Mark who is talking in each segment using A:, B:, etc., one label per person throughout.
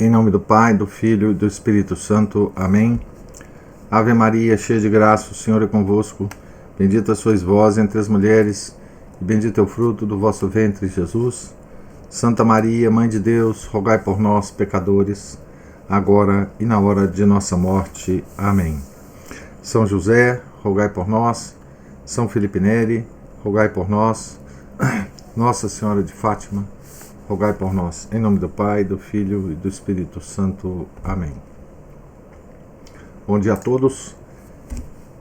A: Em nome do Pai, do Filho e do Espírito Santo. Amém. Ave Maria, cheia de graça, o Senhor é convosco. Bendita sois vós entre as mulheres, e bendito é o fruto do vosso ventre, Jesus. Santa Maria, Mãe de Deus, rogai por nós, pecadores, agora e na hora de nossa morte. Amém. São José, rogai por nós. São Felipe Neri, rogai por nós. Nossa Senhora de Fátima, rogai por nós. Em nome do Pai, do Filho e do Espírito Santo. Amém. Bom dia a todos.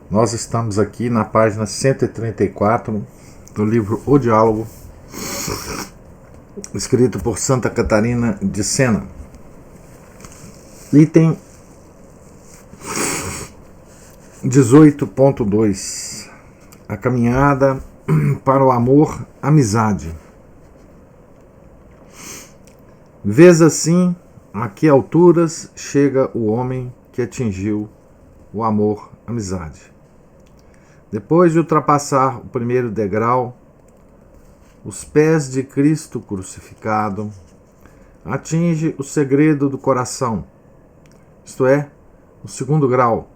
A: Nós estamos aqui na página 134 do livro O Diálogo, escrito por Santa Catarina de Sena. Item 18.2. A caminhada para o amor, amizade. Vês assim a que alturas chega o homem que atingiu o amor, amizade. Depois de ultrapassar o primeiro degrau, os pés de Cristo crucificado, atinge o segredo do coração, isto é, o segundo grau,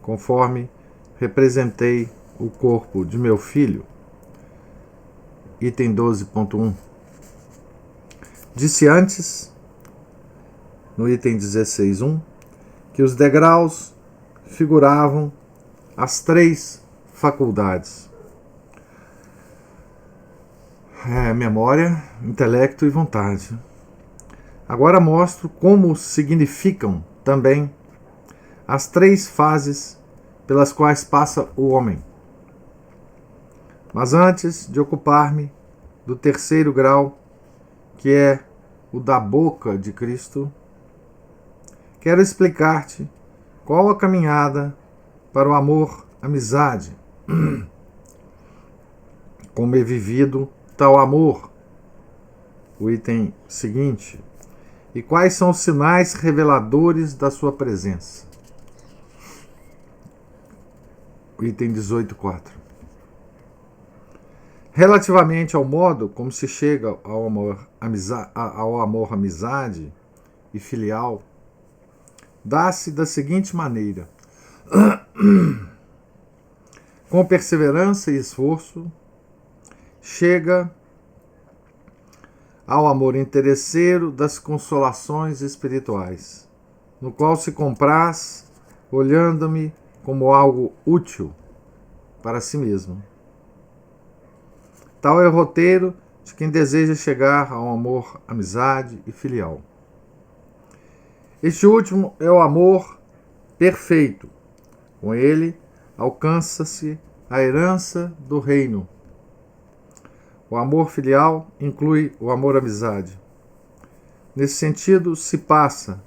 A: conforme representei o corpo de meu filho. Item 12.1. Disse antes, no item 16.1, que os degraus figuravam as três faculdades: memória, intelecto e vontade. Agora mostro como significam também as três fases pelas quais passa o homem. Mas antes de ocupar-me do terceiro grau, que é o da boca de Cristo, quero explicar-te qual a caminhada para o amor, amizade. Como é vivido tal amor, o item seguinte, e quais são os sinais reveladores da sua presença. O item 18.4. Relativamente ao modo como se chega ao amor, amizade e filial, dá-se da seguinte maneira: com perseverança e esforço, chega ao amor interesseiro das consolações espirituais, no qual se compraz, olhando-me como algo útil para si mesmo. Tal é o roteiro de quem deseja chegar ao amor, amizade e filial. Este último é o amor perfeito. Com ele, alcança-se a herança do reino. O amor filial inclui o amor-amizade. Nesse sentido, se passa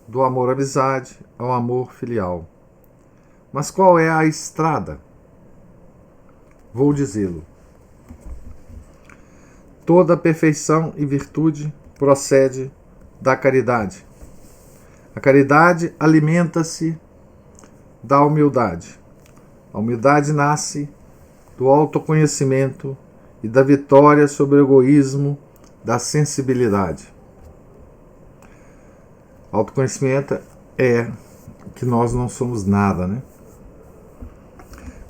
A: do amor-amizade ao amor filial. Mas qual é a estrada? Vou dizê-lo. Toda perfeição e virtude procede da caridade. A caridade alimenta-se da humildade. A humildade nasce do autoconhecimento e da vitória sobre o egoísmo da sensibilidade. Autoconhecimento é que nós não somos nada, né?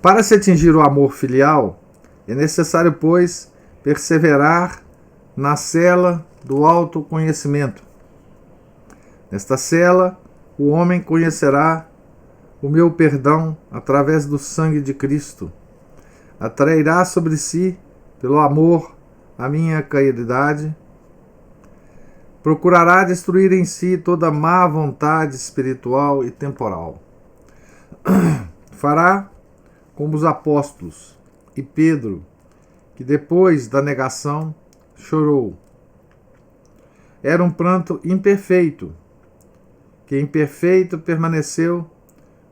A: Para se atingir o amor filial, é necessário, pois, perseverar na cela do autoconhecimento. Nesta cela, o homem conhecerá o meu perdão através do sangue de Cristo. Atrairá sobre si, pelo amor, a minha caridade. Procurará destruir em si toda má vontade espiritual e temporal. Fará como os apóstolos e Pedro, que depois da negação chorou. Era um pranto imperfeito, que imperfeito permaneceu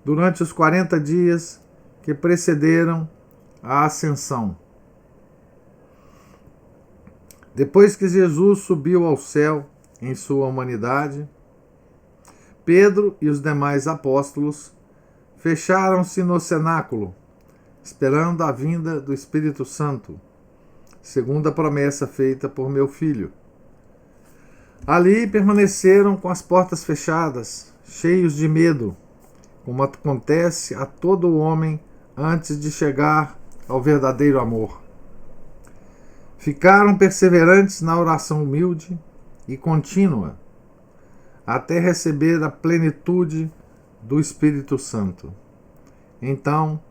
A: durante os 40 dias que precederam a ascensão. Depois que Jesus subiu ao céu em sua humanidade, Pedro e os demais apóstolos fecharam-se no cenáculo, esperando a vinda do Espírito Santo, segundo a promessa feita por meu filho. Ali permaneceram com as portas fechadas, cheios de medo, como acontece a todo homem antes de chegar ao verdadeiro amor. Ficaram perseverantes na oração humilde e contínua, até receber a plenitude do Espírito Santo. Então,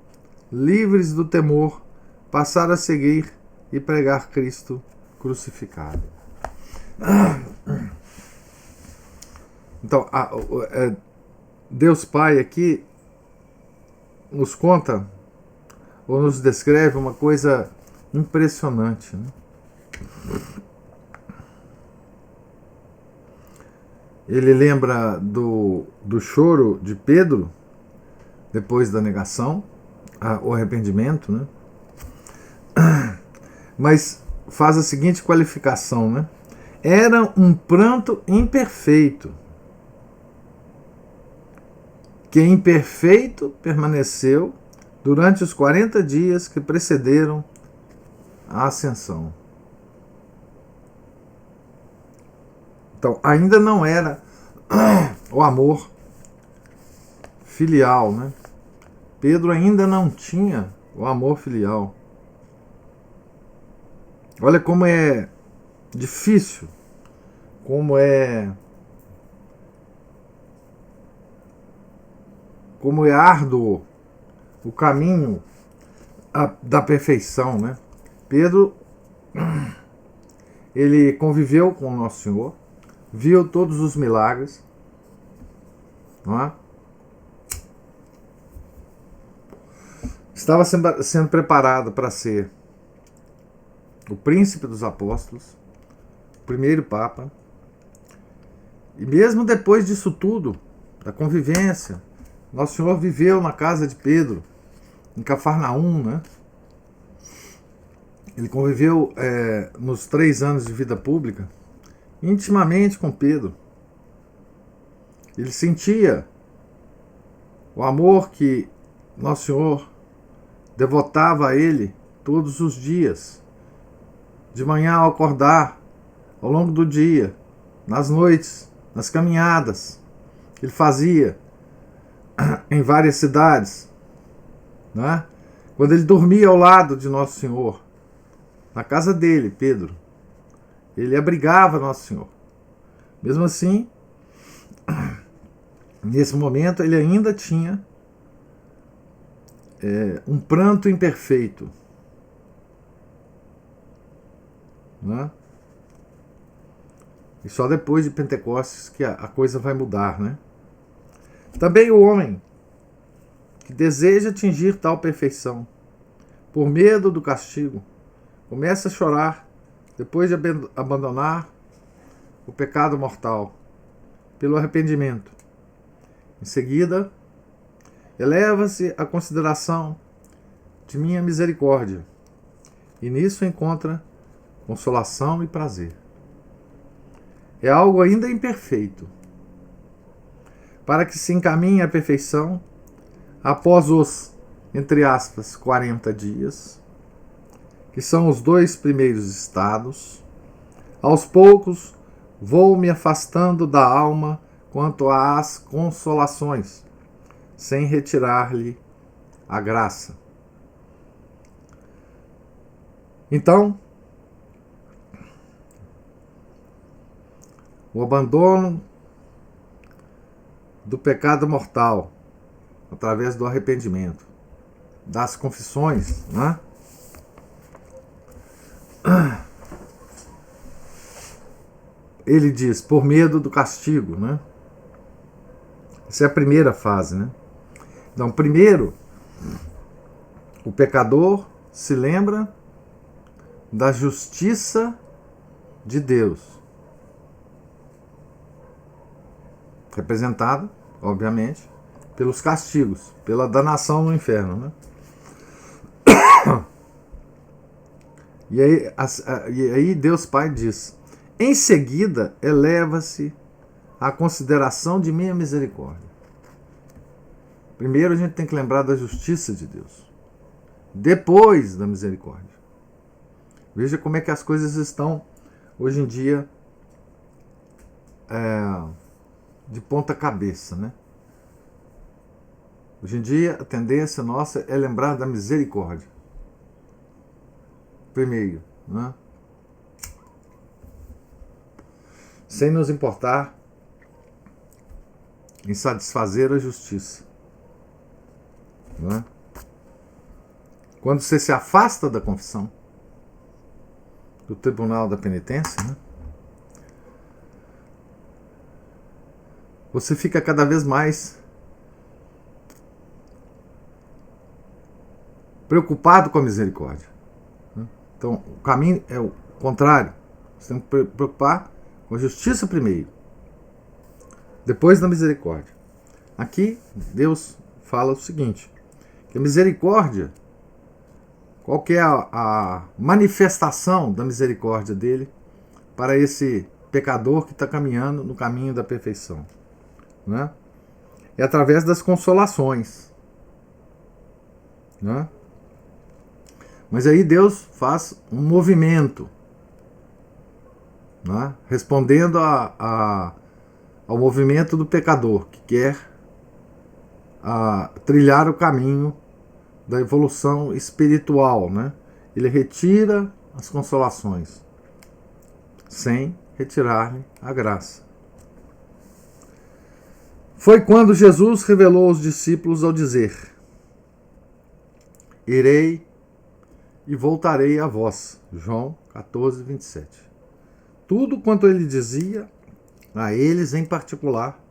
A: livres do temor, passaram a seguir e pregar Cristo crucificado. Então, Deus Pai aqui nos conta ou nos descreve uma coisa impressionante, né? Ele lembra do choro de Pedro depois da negação, o arrependimento, né? Mas faz a seguinte qualificação, né? Era um pranto imperfeito, que imperfeito permaneceu durante os 40 dias que precederam a ascensão. Então, ainda não era o amor filial, né? Pedro ainda não tinha o amor filial. Olha como é difícil, como é árduo o caminho da perfeição, né? Pedro, ele conviveu com o Nosso Senhor, viu todos os milagres, não é? Estava sendo preparado para ser o príncipe dos apóstolos, o primeiro papa, e mesmo depois disso tudo, da convivência, Nosso Senhor viveu na casa de Pedro, em Cafarnaum, né? Ele conviveu nos 3 anos de vida pública intimamente com Pedro. Ele sentia o amor que Nosso Senhor devotava a ele todos os dias, de manhã ao acordar, ao longo do dia, nas noites, nas caminhadas que ele fazia em várias cidades, né? Quando ele dormia ao lado de Nosso Senhor, na casa dele, Pedro, ele abrigava Nosso Senhor. Mesmo assim, nesse momento, ele ainda tinha um pranto imperfeito, né? E só depois de Pentecostes que a coisa vai mudar, né? Também o homem que deseja atingir tal perfeição, por medo do castigo, começa a chorar depois de abandonar o pecado mortal, pelo arrependimento. Em seguida, eleva-se à consideração de minha misericórdia, e nisso encontra consolação e prazer. É algo ainda imperfeito, para que se encaminhe à perfeição após os, entre aspas, 40 dias, que são os 2 primeiros estados. Aos poucos vou me afastando da alma quanto às consolações, sem retirar-lhe a graça. Então, o abandono do pecado mortal através do arrependimento, das confissões, né? Ele diz, por medo do castigo, né? Essa é a primeira fase, né? Então, primeiro, o pecador se lembra da justiça de Deus, representada, obviamente, pelos castigos, pela danação no inferno, né? E aí Deus Pai diz, em seguida eleva-se à consideração de minha misericórdia. Primeiro a gente tem que lembrar da justiça de Deus, depois da misericórdia. Veja como é que as coisas estão hoje em dia de ponta cabeça, né? Hoje em dia, a tendência nossa é lembrar da misericórdia. Primeiro, né? Sem nos importar em satisfazer a justiça. Né? Quando você se afasta da confissão, do tribunal da penitência, né? Você fica cada vez mais preocupado com a misericórdia. Então, o caminho é o contrário. Você tem que se preocupar com a justiça primeiro, depois da misericórdia. Aqui, Deus fala o seguinte, que a misericórdia, qual que é a manifestação da misericórdia dele para esse pecador que está caminhando no caminho da perfeição? Né? É através das consolações. Né? Mas aí Deus faz um movimento, né? Respondendo ao movimento do pecador que quer trilhar o caminho da evolução espiritual. Né? Ele retira as consolações sem retirar-lhe a graça. Foi quando Jesus revelou aos discípulos ao dizer: irei e voltarei a vós. João 14, 27. Tudo quanto ele dizia a eles em particular,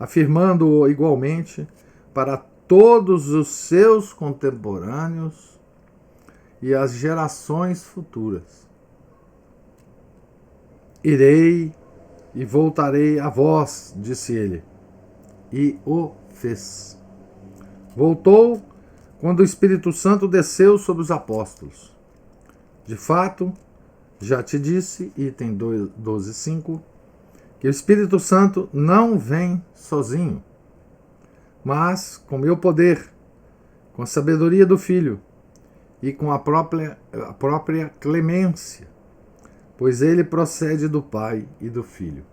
A: afirmando-o igualmente para todos os seus contemporâneos e as gerações futuras. Irei e voltarei a vós, disse ele, e o fez. Voltou quando o Espírito Santo desceu sobre os apóstolos. De fato, já te disse, item 12.5, que o Espírito Santo não vem sozinho, mas com meu poder, com a sabedoria do Filho e com a própria clemência, pois ele procede do Pai e do Filho.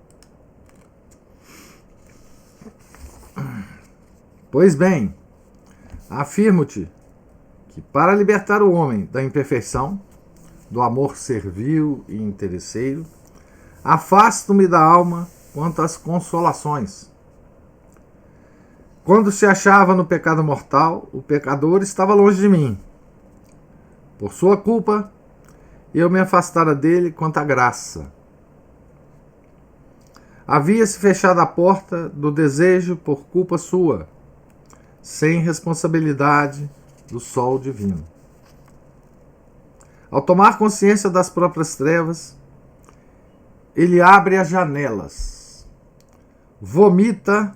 A: Pois bem, afirmo-te que para libertar o homem da imperfeição, do amor servil e interesseiro, afasto-me da alma quanto às consolações. Quando se achava no pecado mortal, o pecador estava longe de mim. Por sua culpa, eu me afastara dele quanto à graça. Havia-se fechado a porta do desejo por culpa sua, sem responsabilidade do sol divino. Ao tomar consciência das próprias trevas, ele abre as janelas, vomita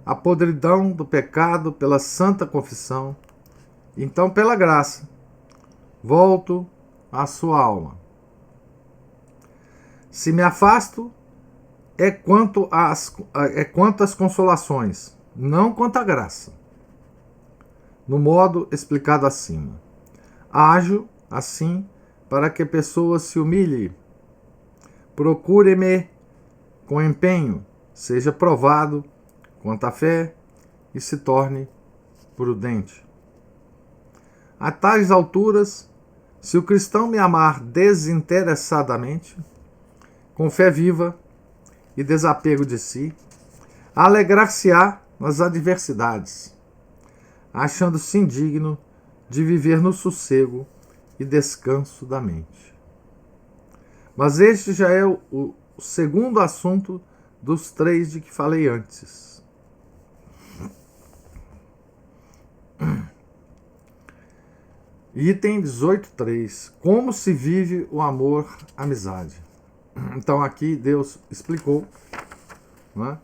A: a podridão do pecado pela santa confissão. Então, pela graça, volto à sua alma. Se me afasto, é quanto às consolações, não quanto à graça. No modo explicado acima. Ajo assim para que a pessoa se humilhe. Procure-me com empenho, seja provado quanto à fé e se torne prudente. A tais alturas, se o cristão me amar desinteressadamente, com fé viva e desapego de si, alegrar-se-á nas adversidades, achando-se indigno de viver no sossego e descanso da mente. Mas este já é o segundo assunto dos 3 de que falei antes. Item 18.3. Como se vive o amor-amizade? Então aqui Deus explicou, né,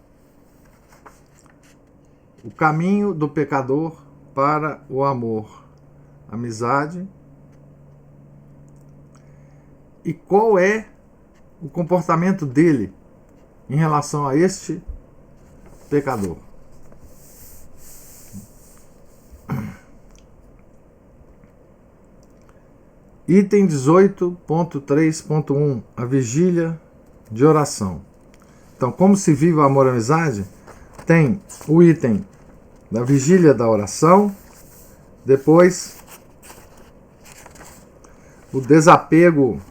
A: o caminho do pecador para o amor-amizade e qual é o comportamento dele em relação a este pecador. Item 18.3.1. A vigília de oração. Então, como se vive o amor e a amizade? Tem o item da vigília da oração, depois o desapego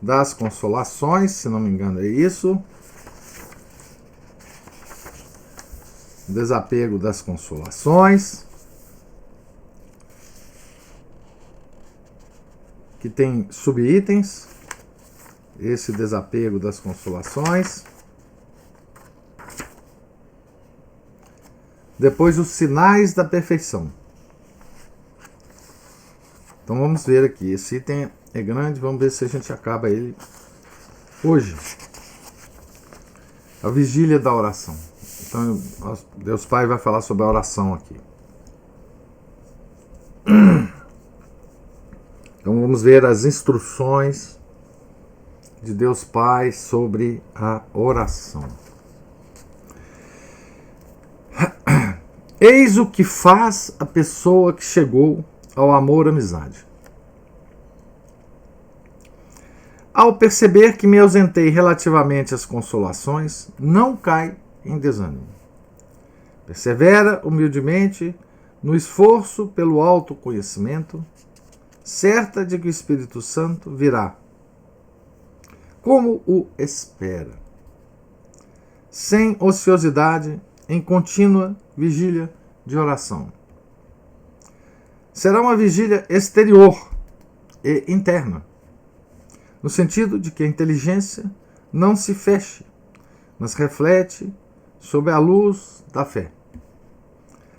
A: das consolações, se não me engano é isso. Desapego das consolações, que tem subitens, esse desapego das consolações. Depois os sinais da perfeição. Então vamos ver aqui, esse item é grande, vamos ver se a gente acaba ele hoje. A vigília da oração. Então Deus Pai vai falar sobre a oração aqui. Então vamos ver as instruções de Deus Pai sobre a oração. Eis o que faz a pessoa que chegou ao amor e amizade. Ao perceber que me ausentei relativamente às consolações, não cai em desânimo. Persevera humildemente no esforço pelo autoconhecimento, certa de que o Espírito Santo virá, como o espera, sem ociosidade, em contínua vigília de oração. Será uma vigília exterior e interna, no sentido de que a inteligência não se feche, mas reflete sob a luz da fé.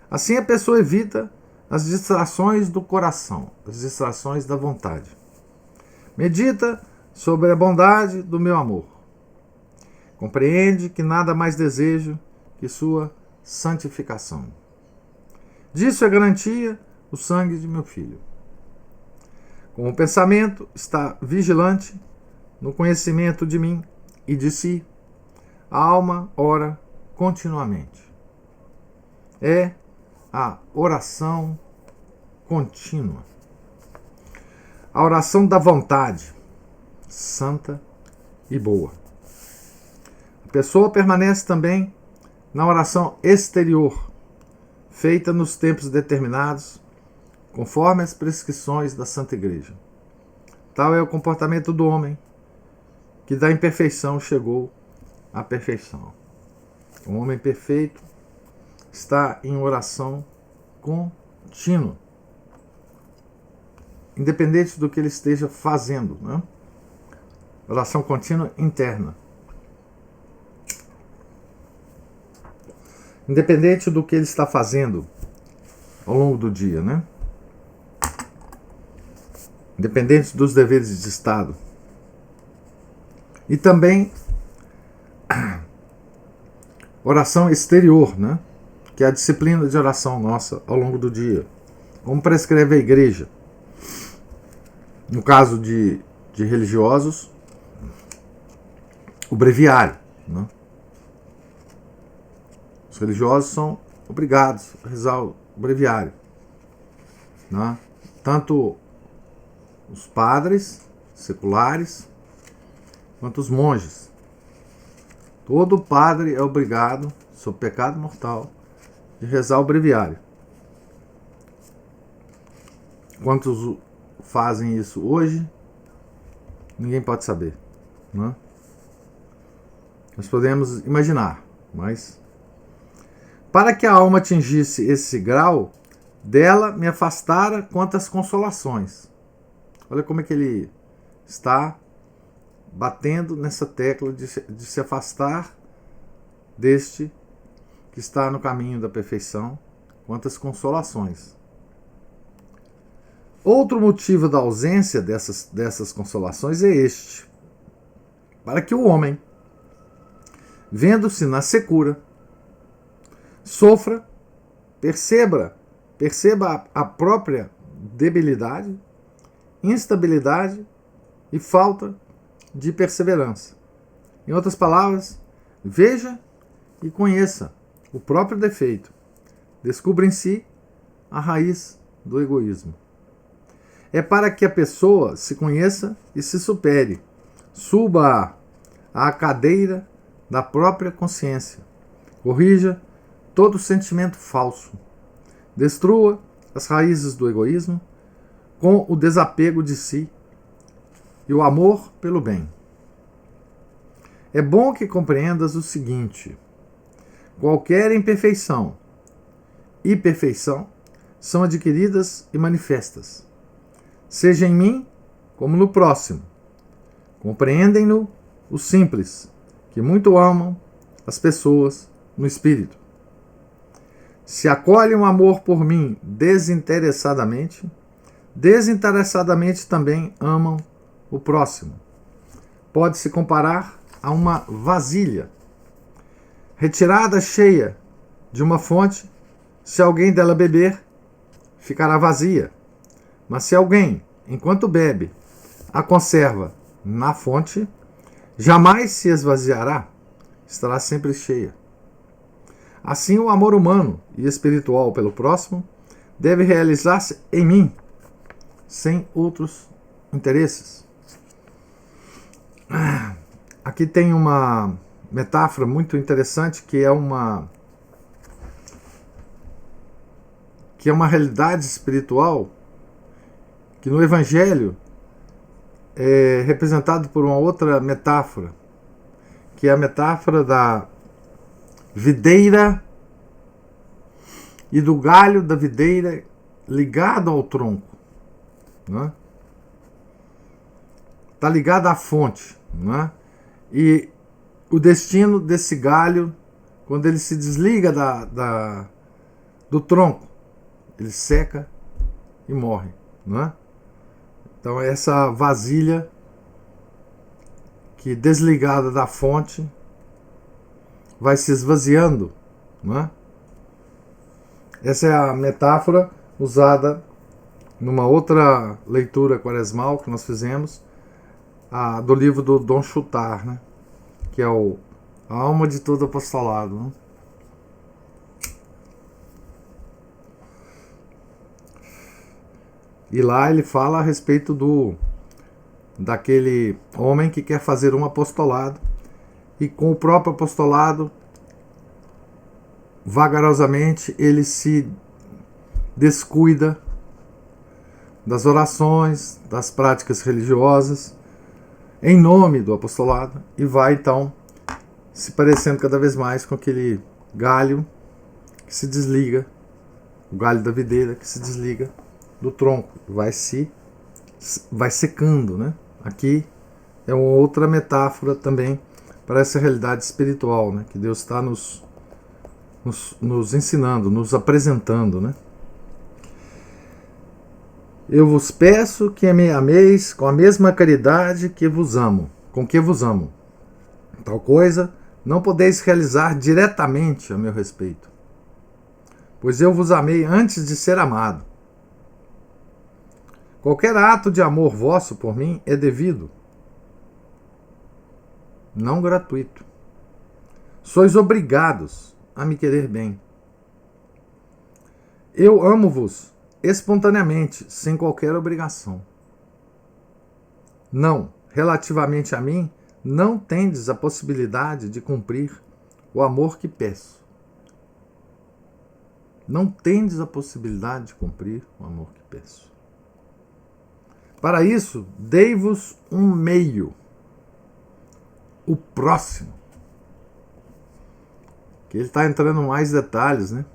A: Assim a pessoa evita as distrações do coração, as distrações da vontade. Medita sobre a bondade do meu amor. Compreende que nada mais desejo que sua santificação. Disso é garantia o sangue de meu filho. Com o pensamento está vigilante no conhecimento de mim e de si, a alma ora continuamente. É a oração contínua. A oração da vontade, santa e boa. A pessoa permanece também na oração exterior, feita nos tempos determinados, conforme as prescrições da Santa Igreja. Tal é o comportamento do homem, que da imperfeição chegou à perfeição. O homem perfeito está em oração contínua, independente do que ele esteja fazendo, né? Oração contínua interna. Independente do que ele está fazendo ao longo do dia, né? Independente dos deveres de Estado. E também oração exterior, né? Que é a disciplina de oração nossa ao longo do dia. Como prescreve a Igreja. No caso de religiosos, o breviário, né? Os religiosos são obrigados a rezar o breviário, né? Tanto os padres seculares quanto os monges. Todo padre é obrigado, sob pecado mortal, de rezar o breviário. Quantos fazem isso hoje, ninguém pode saber, né? Nós podemos imaginar, mas para que a alma atingisse esse grau, dela me afastara quantas consolações. Olha como é que ele está batendo nessa tecla de se afastar deste que está no caminho da perfeição, quantas consolações. Outro motivo da ausência dessas consolações é este: para que o homem, vendo-se na secura, sofra, perceba a própria debilidade, instabilidade e falta de perseverança. Em outras palavras, veja e conheça o próprio defeito. Descubra em si a raiz do egoísmo. É para que a pessoa se conheça e se supere. Suba à cadeira da própria consciência. Corrija todo sentimento falso. Destrua as raízes do egoísmo com o desapego de si e o amor pelo bem. É bom que compreendas o seguinte: qualquer imperfeição e perfeição são adquiridas e manifestas, seja em mim como no próximo. Compreendem-no os simples, que muito amam as pessoas no espírito. Se acolhem o amor por mim desinteressadamente, desinteressadamente também amam o próximo. Pode-se comparar a uma vasilha retirada cheia de uma fonte. Se alguém dela beber, ficará vazia. Mas se alguém, enquanto bebe, a conserva na fonte, jamais se esvaziará, estará sempre cheia. Assim, o amor humano e espiritual pelo próximo deve realizar-se em mim, sem outros interesses. Aqui tem uma metáfora muito interessante que é uma realidade espiritual que no Evangelho é representado por uma outra metáfora, que é a metáfora da videira e do galho da videira ligado ao tronco, né? Está ligado à fonte, né? E o destino desse galho, quando ele se desliga do tronco, ele seca e morre, né? Então essa vasilha que desligada da fonte vai se esvaziando, né? Essa é a metáfora usada numa outra leitura quaresmal que nós fizemos, do livro do Dom Chutar, né? Que é a alma de todo apostolado, né? E lá ele fala a respeito daquele homem que quer fazer um apostolado e com o próprio apostolado, vagarosamente, ele se descuida das orações, das práticas religiosas, em nome do apostolado, e vai então se parecendo cada vez mais com aquele galho que se desliga, o galho da videira que se desliga do tronco, vai secando, né? Aqui é uma outra metáfora também para essa realidade espiritual, né? Que Deus está nos ensinando, nos apresentando, né? Eu vos peço que me ameis com a mesma caridade que vos amo, com que vos amo. Tal coisa não podeis realizar diretamente a meu respeito, pois eu vos amei antes de ser amado. Qualquer ato de amor vosso por mim é devido, não gratuito. Sois obrigados a me querer bem. Eu amo-vos espontaneamente, sem qualquer obrigação. Não, relativamente a mim, não tendes a possibilidade de cumprir o amor que peço. Não tendes a possibilidade de cumprir o amor que peço. Para isso, dei-vos um meio, o próximo. Que ele está entrando em mais detalhes, né?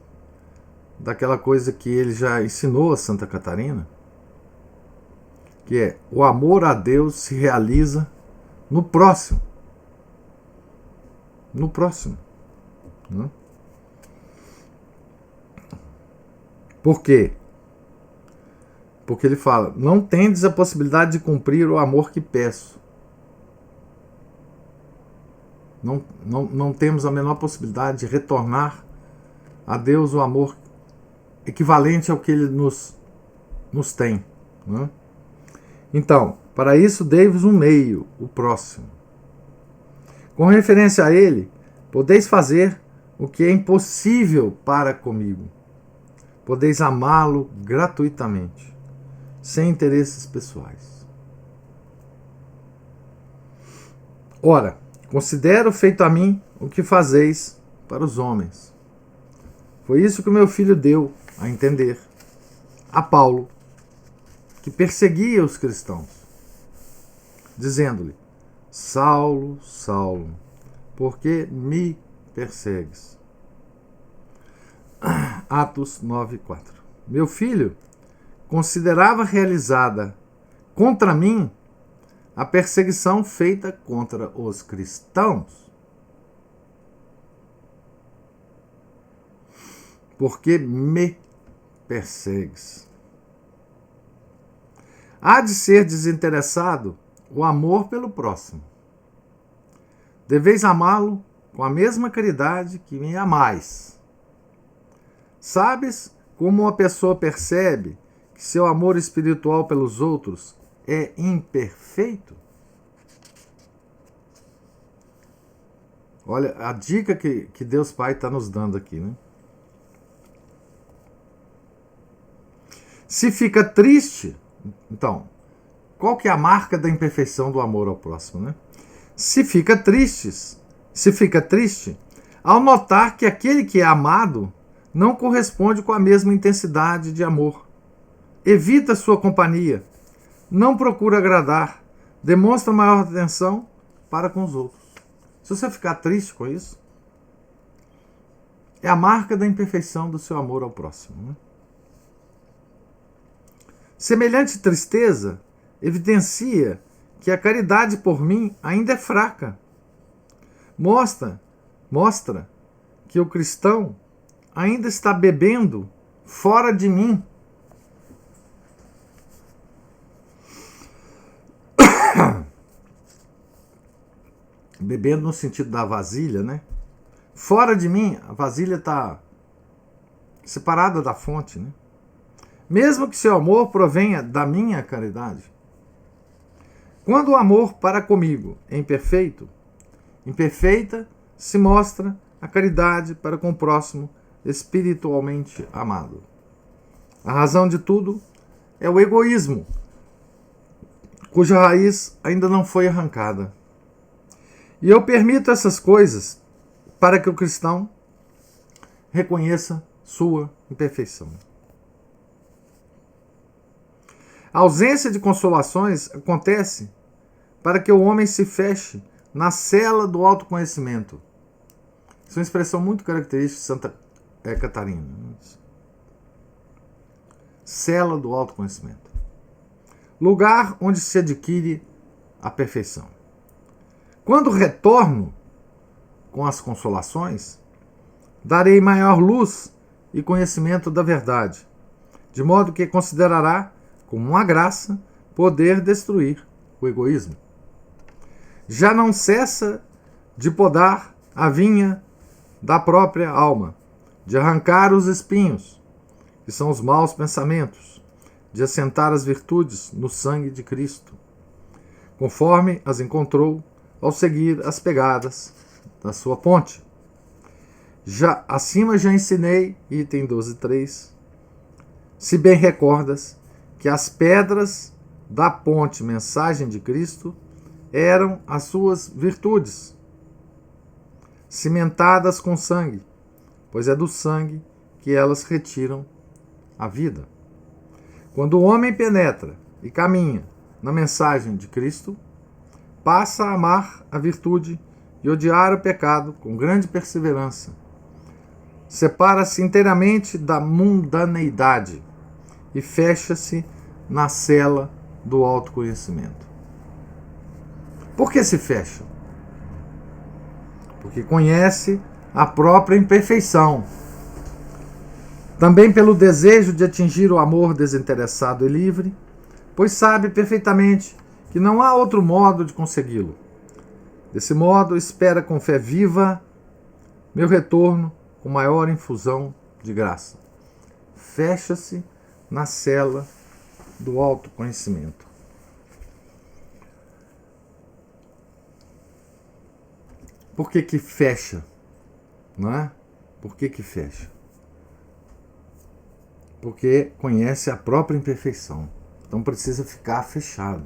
A: Daquela coisa que ele já ensinou a Santa Catarina, que é o amor a Deus se realiza no próximo. No próximo. Né? Por quê? Porque ele fala, não tendes a possibilidade de cumprir o amor que peço. Não temos a menor possibilidade de retornar a Deus o amor equivalente ao que Ele nos tem. Né? Então, para isso dei-vos um meio, o próximo. Com referência a Ele, podeis fazer o que é impossível para comigo. Podeis amá-lo gratuitamente, sem interesses pessoais. Ora, Considero feito a mim o que fazeis para os homens. Foi isso que o meu filho deu a entender a Paulo, que perseguia os cristãos, dizendo-lhe: Saulo, Saulo, por que me persegues? Atos 9:4. Meu filho considerava realizada contra mim a perseguição feita contra os cristãos. Porque me persegues. Há de ser desinteressado o amor pelo próximo. Deveis amá-lo com a mesma caridade que me amais. Sabes como uma pessoa percebe que seu amor espiritual pelos outros é imperfeito? Olha a dica que Deus Pai está nos dando aqui, né? Se fica triste, então, qual que é a marca da imperfeição do amor ao próximo, né? Se fica triste ao notar que aquele que é amado não corresponde com a mesma intensidade de amor. Evita sua companhia, não procura agradar, demonstra maior atenção para com os outros. Se você ficar triste com isso, é a marca da imperfeição do seu amor ao próximo, né? Semelhante tristeza evidencia que a caridade por mim ainda é fraca. Mostra que o cristão ainda está bebendo fora de mim. Bebendo no sentido da vasilha, né? Fora de mim, a vasilha está separada da fonte, né? Mesmo que seu amor provenha da minha caridade. Quando o amor para comigo é imperfeita se mostra a caridade para com o próximo espiritualmente amado. A razão de tudo é o egoísmo, cuja raiz ainda não foi arrancada. E eu permito essas coisas para que o cristão reconheça sua imperfeição. A ausência de consolações acontece para que o homem se feche na cela do autoconhecimento. Isso é uma expressão muito característica de Santa Catarina. Cela do autoconhecimento. Lugar onde se adquire a perfeição. Quando retorno com as consolações, darei maior luz e conhecimento da verdade, de modo que considerará como uma graça poder destruir o egoísmo. Já não cessa de podar a vinha da própria alma, de arrancar os espinhos, que são os maus pensamentos, de assentar as virtudes no sangue de Cristo, conforme as encontrou ao seguir as pegadas da sua ponte. Acima já ensinei, item 12.3, se bem recordas, que as pedras da ponte mensagem de Cristo eram as suas virtudes, cimentadas com sangue, pois é do sangue que elas retiram a vida. Quando o homem penetra e caminha na mensagem de Cristo, passa a amar a virtude e odiar o pecado com grande perseverança. Separa-se inteiramente da mundaneidade e fecha-se na cela do autoconhecimento. Por que se fecha? Porque conhece a própria imperfeição. Também pelo desejo de atingir o amor desinteressado e livre, pois sabe perfeitamente que não há outro modo de consegui-lo. Desse modo, espera com fé viva meu retorno com maior infusão de graça. Fecha-se na cela do autoconhecimento. Por que que fecha? Não é? Por que que fecha? Porque conhece a própria imperfeição. Então precisa ficar fechado.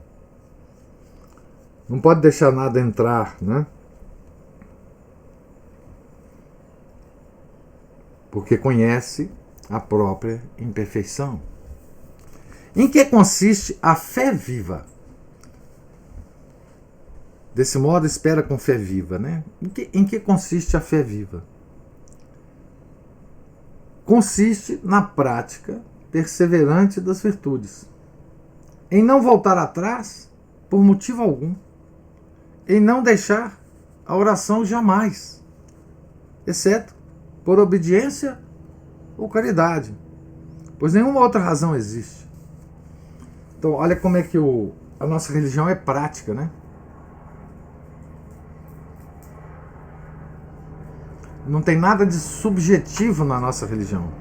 A: Não pode deixar nada entrar, né? porque conhece a própria imperfeição. Em que consiste a fé viva? Desse modo, espera com fé viva, né? Em que consiste a fé viva? Consiste na prática perseverante das virtudes, em não voltar atrás por motivo algum, em não deixar a oração jamais, exceto por obediência ou caridade, pois nenhuma outra razão existe. Então, olha como é que a nossa religião é prática, né? Não tem nada de subjetivo na nossa religião.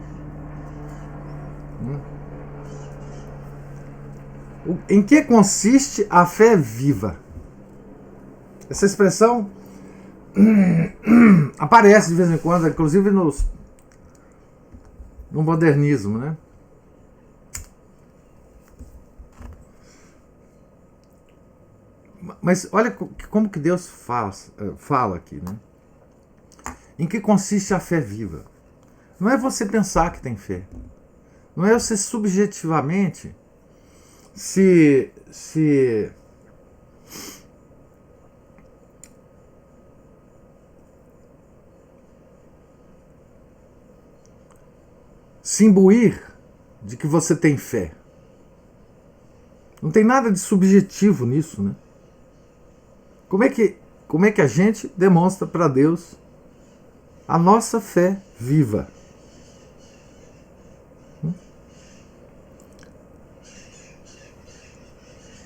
A: Em que consiste a fé viva? Essa expressão aparece de vez em quando, inclusive no modernismo, né? Mas olha como que Deus fala aqui, né? Em que consiste a fé viva? Não é você pensar que tem fé. Não é você subjetivamente se imbuir de que você tem fé. Não tem nada de subjetivo nisso, né? Como é que a gente demonstra para Deus a nossa fé viva?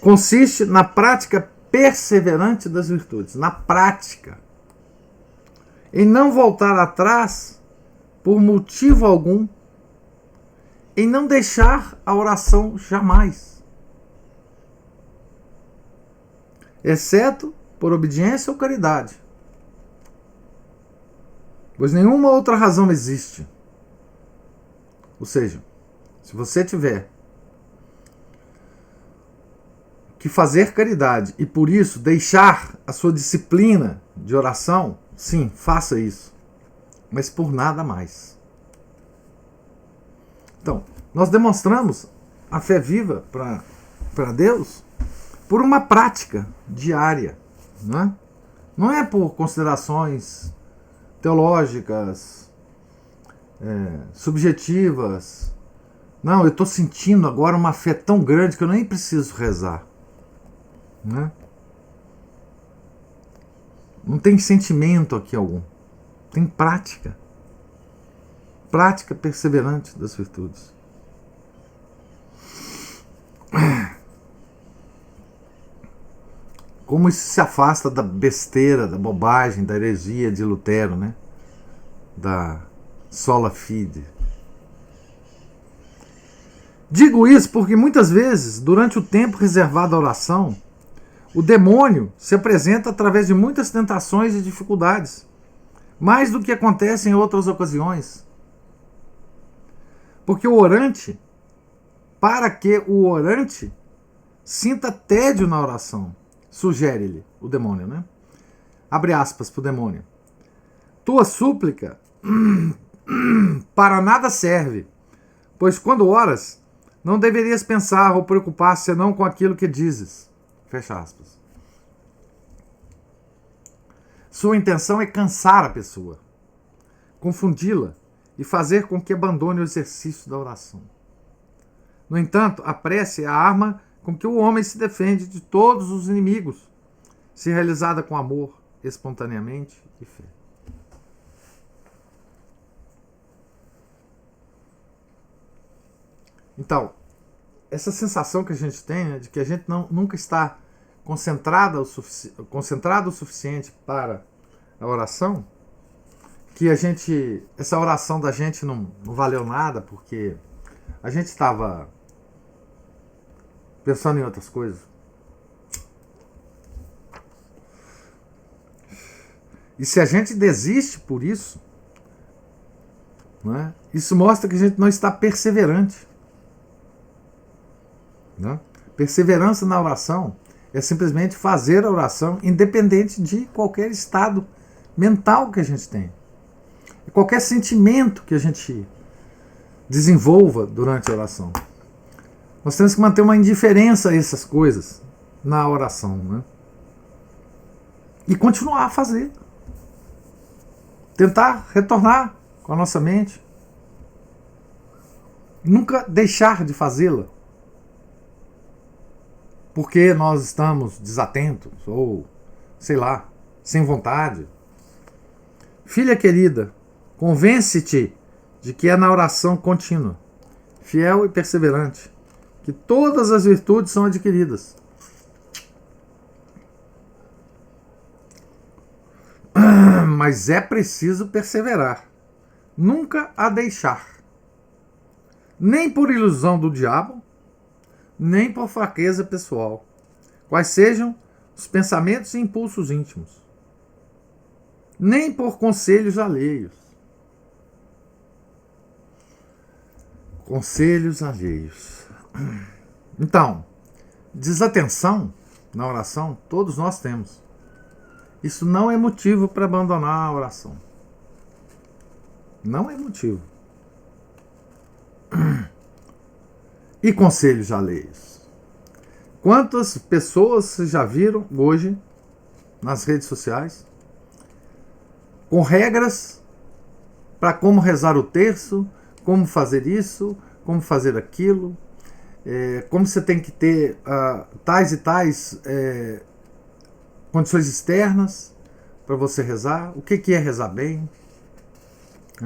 A: Consiste na prática perseverante das virtudes, na prática, em não voltar atrás por motivo algum, em não deixar a oração jamais, exceto por obediência ou caridade, pois nenhuma outra razão existe. Ou seja, se você tiver que fazer caridade e por isso deixar a sua disciplina de oração, sim, faça isso, mas por nada mais. Então, nós demonstramos a fé viva para Deus por uma prática diária, né? Não é por considerações teológicas, subjetivas. Não, eu estou sentindo agora uma fé tão grande que eu nem preciso rezar. Né? Não tem sentimento aqui algum. Tem prática. Prática perseverante das virtudes. Como isso se afasta da besteira, da bobagem, da heresia de Lutero, né? Da sola fide. Digo isso porque muitas vezes, durante o tempo reservado à oração, o demônio se apresenta através de muitas tentações e dificuldades, mais do que acontece em outras ocasiões. Porque para que o orante sinta tédio na oração, sugere-lhe o demônio, né? Abre aspas para o demônio. Tua súplica para nada serve, pois quando oras, não deverias pensar ou preocupar senão com aquilo que dizes. Fecha aspas. Sua intenção é cansar a pessoa, confundi-la e fazer com que abandone o exercício da oração. No entanto, a prece é a arma com que o homem se defende de todos os inimigos, se realizada com amor, espontaneamente e fé. Então, essa sensação que a gente tem, de que a gente nunca está concentrado o suficiente para a oração, que essa oração da gente não valeu nada, porque a gente estava pensando em outras coisas. E se a gente desiste por isso, né, isso mostra que a gente não está perseverante. Né? Perseverança na oração é simplesmente fazer a oração independente de qualquer estado mental que a gente tem. qualquer sentimento que a gente desenvolva durante a oração. Nós temos que manter uma indiferença a essas coisas na oração, né? E continuar a fazer. Tentar retornar com a nossa mente. Nunca deixar de fazê-la. Porque nós estamos desatentos ou, sei lá, sem vontade. Filha querida, convence-te de que é na oração contínua, fiel e perseverante, que todas as virtudes são adquiridas. Mas é preciso perseverar, nunca a deixar, nem por ilusão do diabo, nem por fraqueza pessoal, quais sejam os pensamentos e impulsos íntimos, nem por conselhos alheios. Conselhos alheios. Então, desatenção na oração, todos nós temos. Isso não é motivo para abandonar a oração. Não é motivo. E conselhos alheios. Quantas pessoas vocês já viram hoje nas redes sociais com regras para como rezar o terço, como fazer isso, como fazer aquilo, como você tem que ter tais e tais condições externas para você rezar, o que é rezar bem.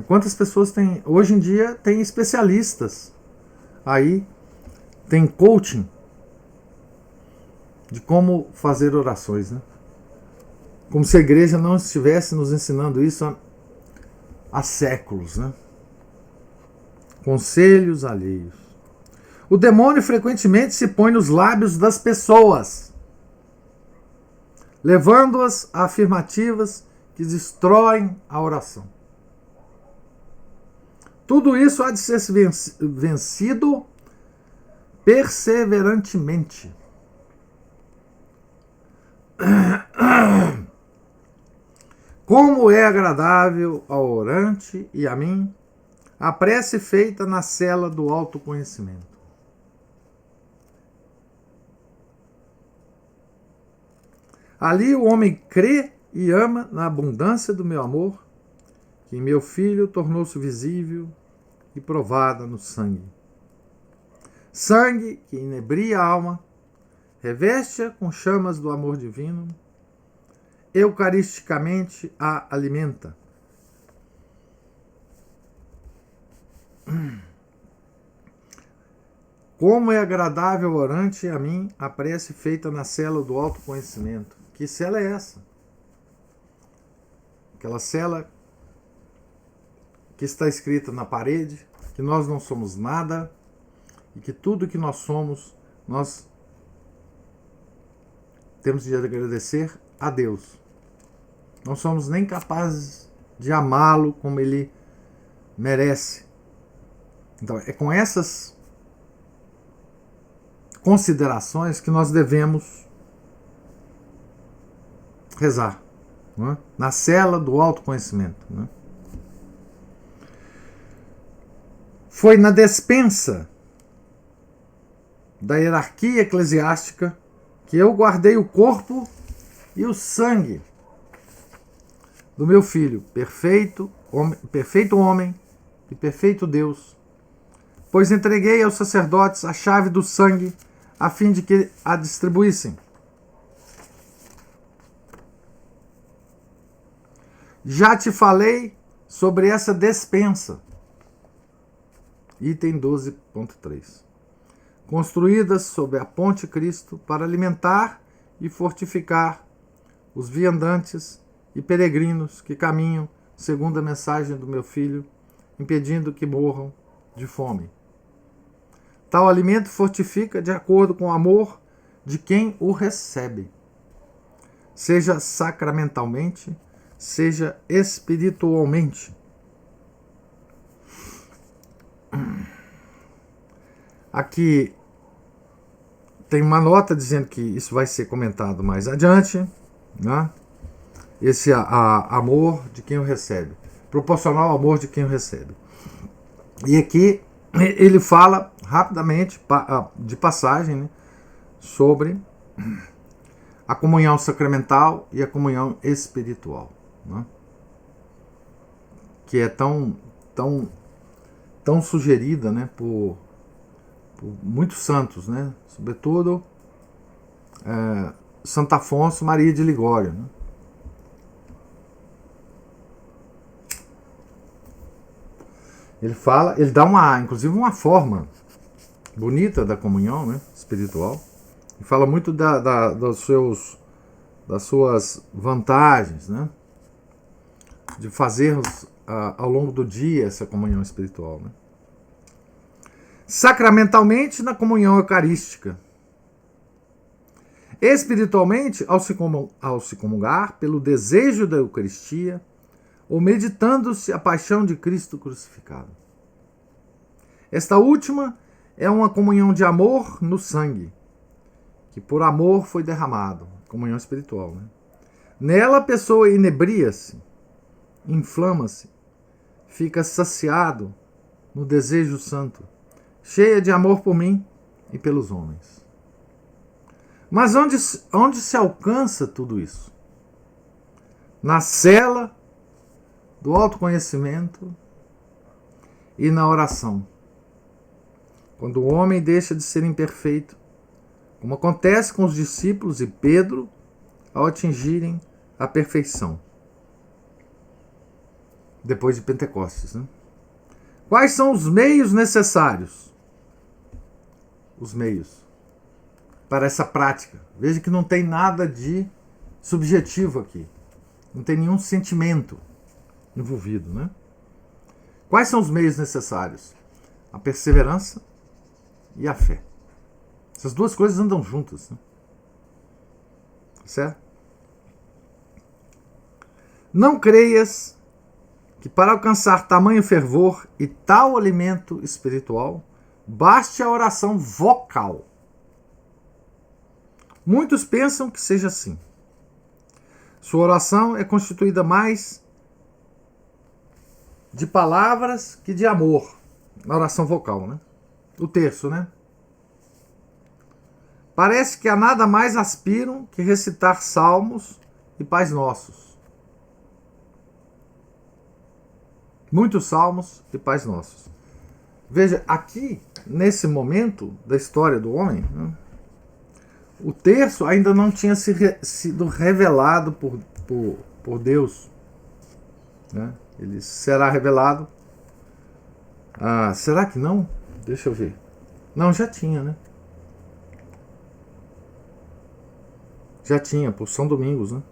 A: Quantas pessoas tem, hoje em dia tem especialistas aí, tem coaching de como fazer orações, né? Como se a igreja não estivesse nos ensinando isso há séculos, né? Conselhos alheios. O demônio frequentemente se põe nos lábios das pessoas, levando-as a afirmativas que destroem a oração. Tudo isso há de ser vencido perseverantemente. Como é agradável ao orante e a mim a prece feita na cela do autoconhecimento. Ali o homem crê e ama na abundância do meu amor, que em meu filho tornou-se visível e provada no sangue. Sangue que inebria a alma, reveste-a com chamas do amor divino, eucaristicamente a alimenta. Como é agradável ao orante a mim a prece feita na cela do autoconhecimento. Que cela é essa? Aquela cela que está escrita na parede, que nós não somos nada e que tudo que nós somos, nós temos de agradecer a Deus. Não somos nem capazes de amá-lo como ele merece. Então, é com essas considerações que nós devemos rezar, não é? Na cela do autoconhecimento. Não é? Foi na despensa da hierarquia eclesiástica que eu guardei o corpo e o sangue do meu filho, perfeito homem e perfeito Deus, pois entreguei aos sacerdotes a chave do sangue a fim de que a distribuíssem. Já te falei sobre essa despensa. Item 12.3. Construídas sob a ponte Cristo para alimentar e fortificar os viandantes e peregrinos que caminham segundo a mensagem do meu filho, impedindo que morram de fome. Tal alimento fortifica de acordo com o amor de quem o recebe, seja sacramentalmente, seja espiritualmente. Aqui tem uma nota dizendo que isso vai ser comentado mais adiante, né? Esse amor de quem o recebe. proporcional ao amor de quem o recebe. E aqui ele fala rapidamente, de passagem, né, sobre a comunhão sacramental e a comunhão espiritual, né, que é tão sugerida, né, por muitos santos, né, sobretudo Santo Afonso Maria de Ligório, né. Ele dá inclusive uma forma bonita da comunhão, né, espiritual, e fala muito das suas vantagens, né, de fazermos ao longo do dia essa comunhão espiritual, né. Sacramentalmente, na comunhão eucarística. Espiritualmente, ao se comungar pelo desejo da Eucaristia, ou meditando-se a paixão de Cristo crucificado. Esta última é uma comunhão de amor no sangue, que por amor foi derramado, comunhão espiritual, né? Nela a pessoa inebria-se, inflama-se, fica saciado no desejo santo, cheia de amor por mim e pelos homens. Mas onde se alcança tudo isso? Na cela do autoconhecimento e na oração. Quando o homem deixa de ser imperfeito, como acontece com os discípulos e Pedro ao atingirem a perfeição. Depois de Pentecostes, né? Quais são os meios necessários? Os meios para essa prática. Veja que não tem nada de subjetivo aqui. Não tem nenhum sentimento envolvido, né? Quais são os meios necessários? A perseverança e a fé. Essas duas coisas andam juntas, né? Certo? Não creias que para alcançar tamanho fervor e tal alimento espiritual, baste a oração vocal. Muitos pensam que seja assim. Sua oração é constituída mais de palavras que de amor. Na oração vocal, né? O terço, né? Parece que a nada mais aspiram que recitar salmos e pais nossos. Muitos salmos e pais nossos. Veja, aqui, nesse momento da história do homem, né, o terço ainda não tinha sido revelado por Deus, né? Ele será revelado. Será que não? Deixa eu ver. Não, já tinha, né? Já tinha, por São Domingos, né?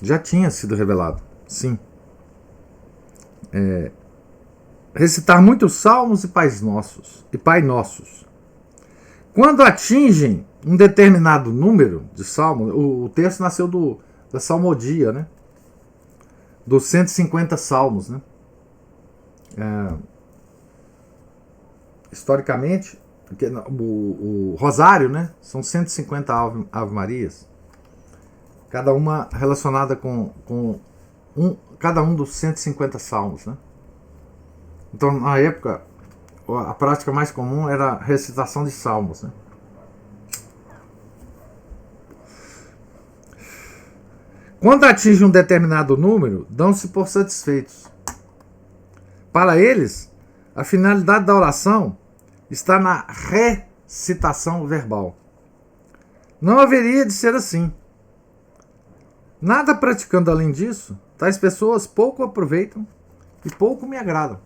A: Já tinha sido revelado, sim. Recitar muitos salmos e pais nossos, e pai nossos. Quando atingem um determinado número de salmos, o texto nasceu da salmodia, né? Dos 150 salmos, né? Historicamente, o rosário, né? São 150 Ave Marias, cada uma relacionada com cada um dos 150 salmos, né? Então, na época, a prática mais comum era a recitação de salmos, né? Quando atinge um determinado número, dão-se por satisfeitos. Para eles, a finalidade da oração está na recitação verbal. Não haveria de ser assim. Nada praticando além disso, tais pessoas pouco aproveitam e pouco me agradam.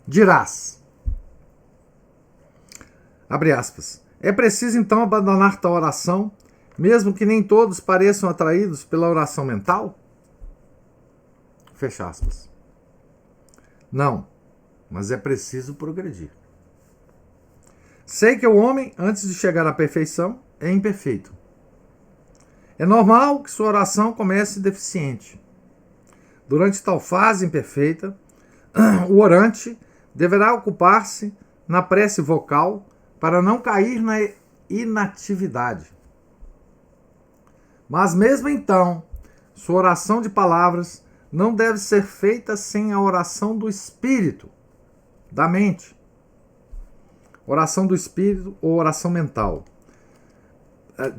A: Dirás, abre aspas, é preciso então abandonar tal oração, mesmo que nem todos pareçam atraídos pela oração mental? Fecha aspas. Não, mas é preciso progredir. Sei que o homem, antes de chegar à perfeição, é imperfeito. É normal que sua oração comece deficiente. Durante tal fase imperfeita, o orante deverá ocupar-se na prece vocal para não cair na inatividade. Mas mesmo então, Sua oração de palavras não deve ser feita sem a oração do espírito, da mente. Oração do espírito ou oração mental.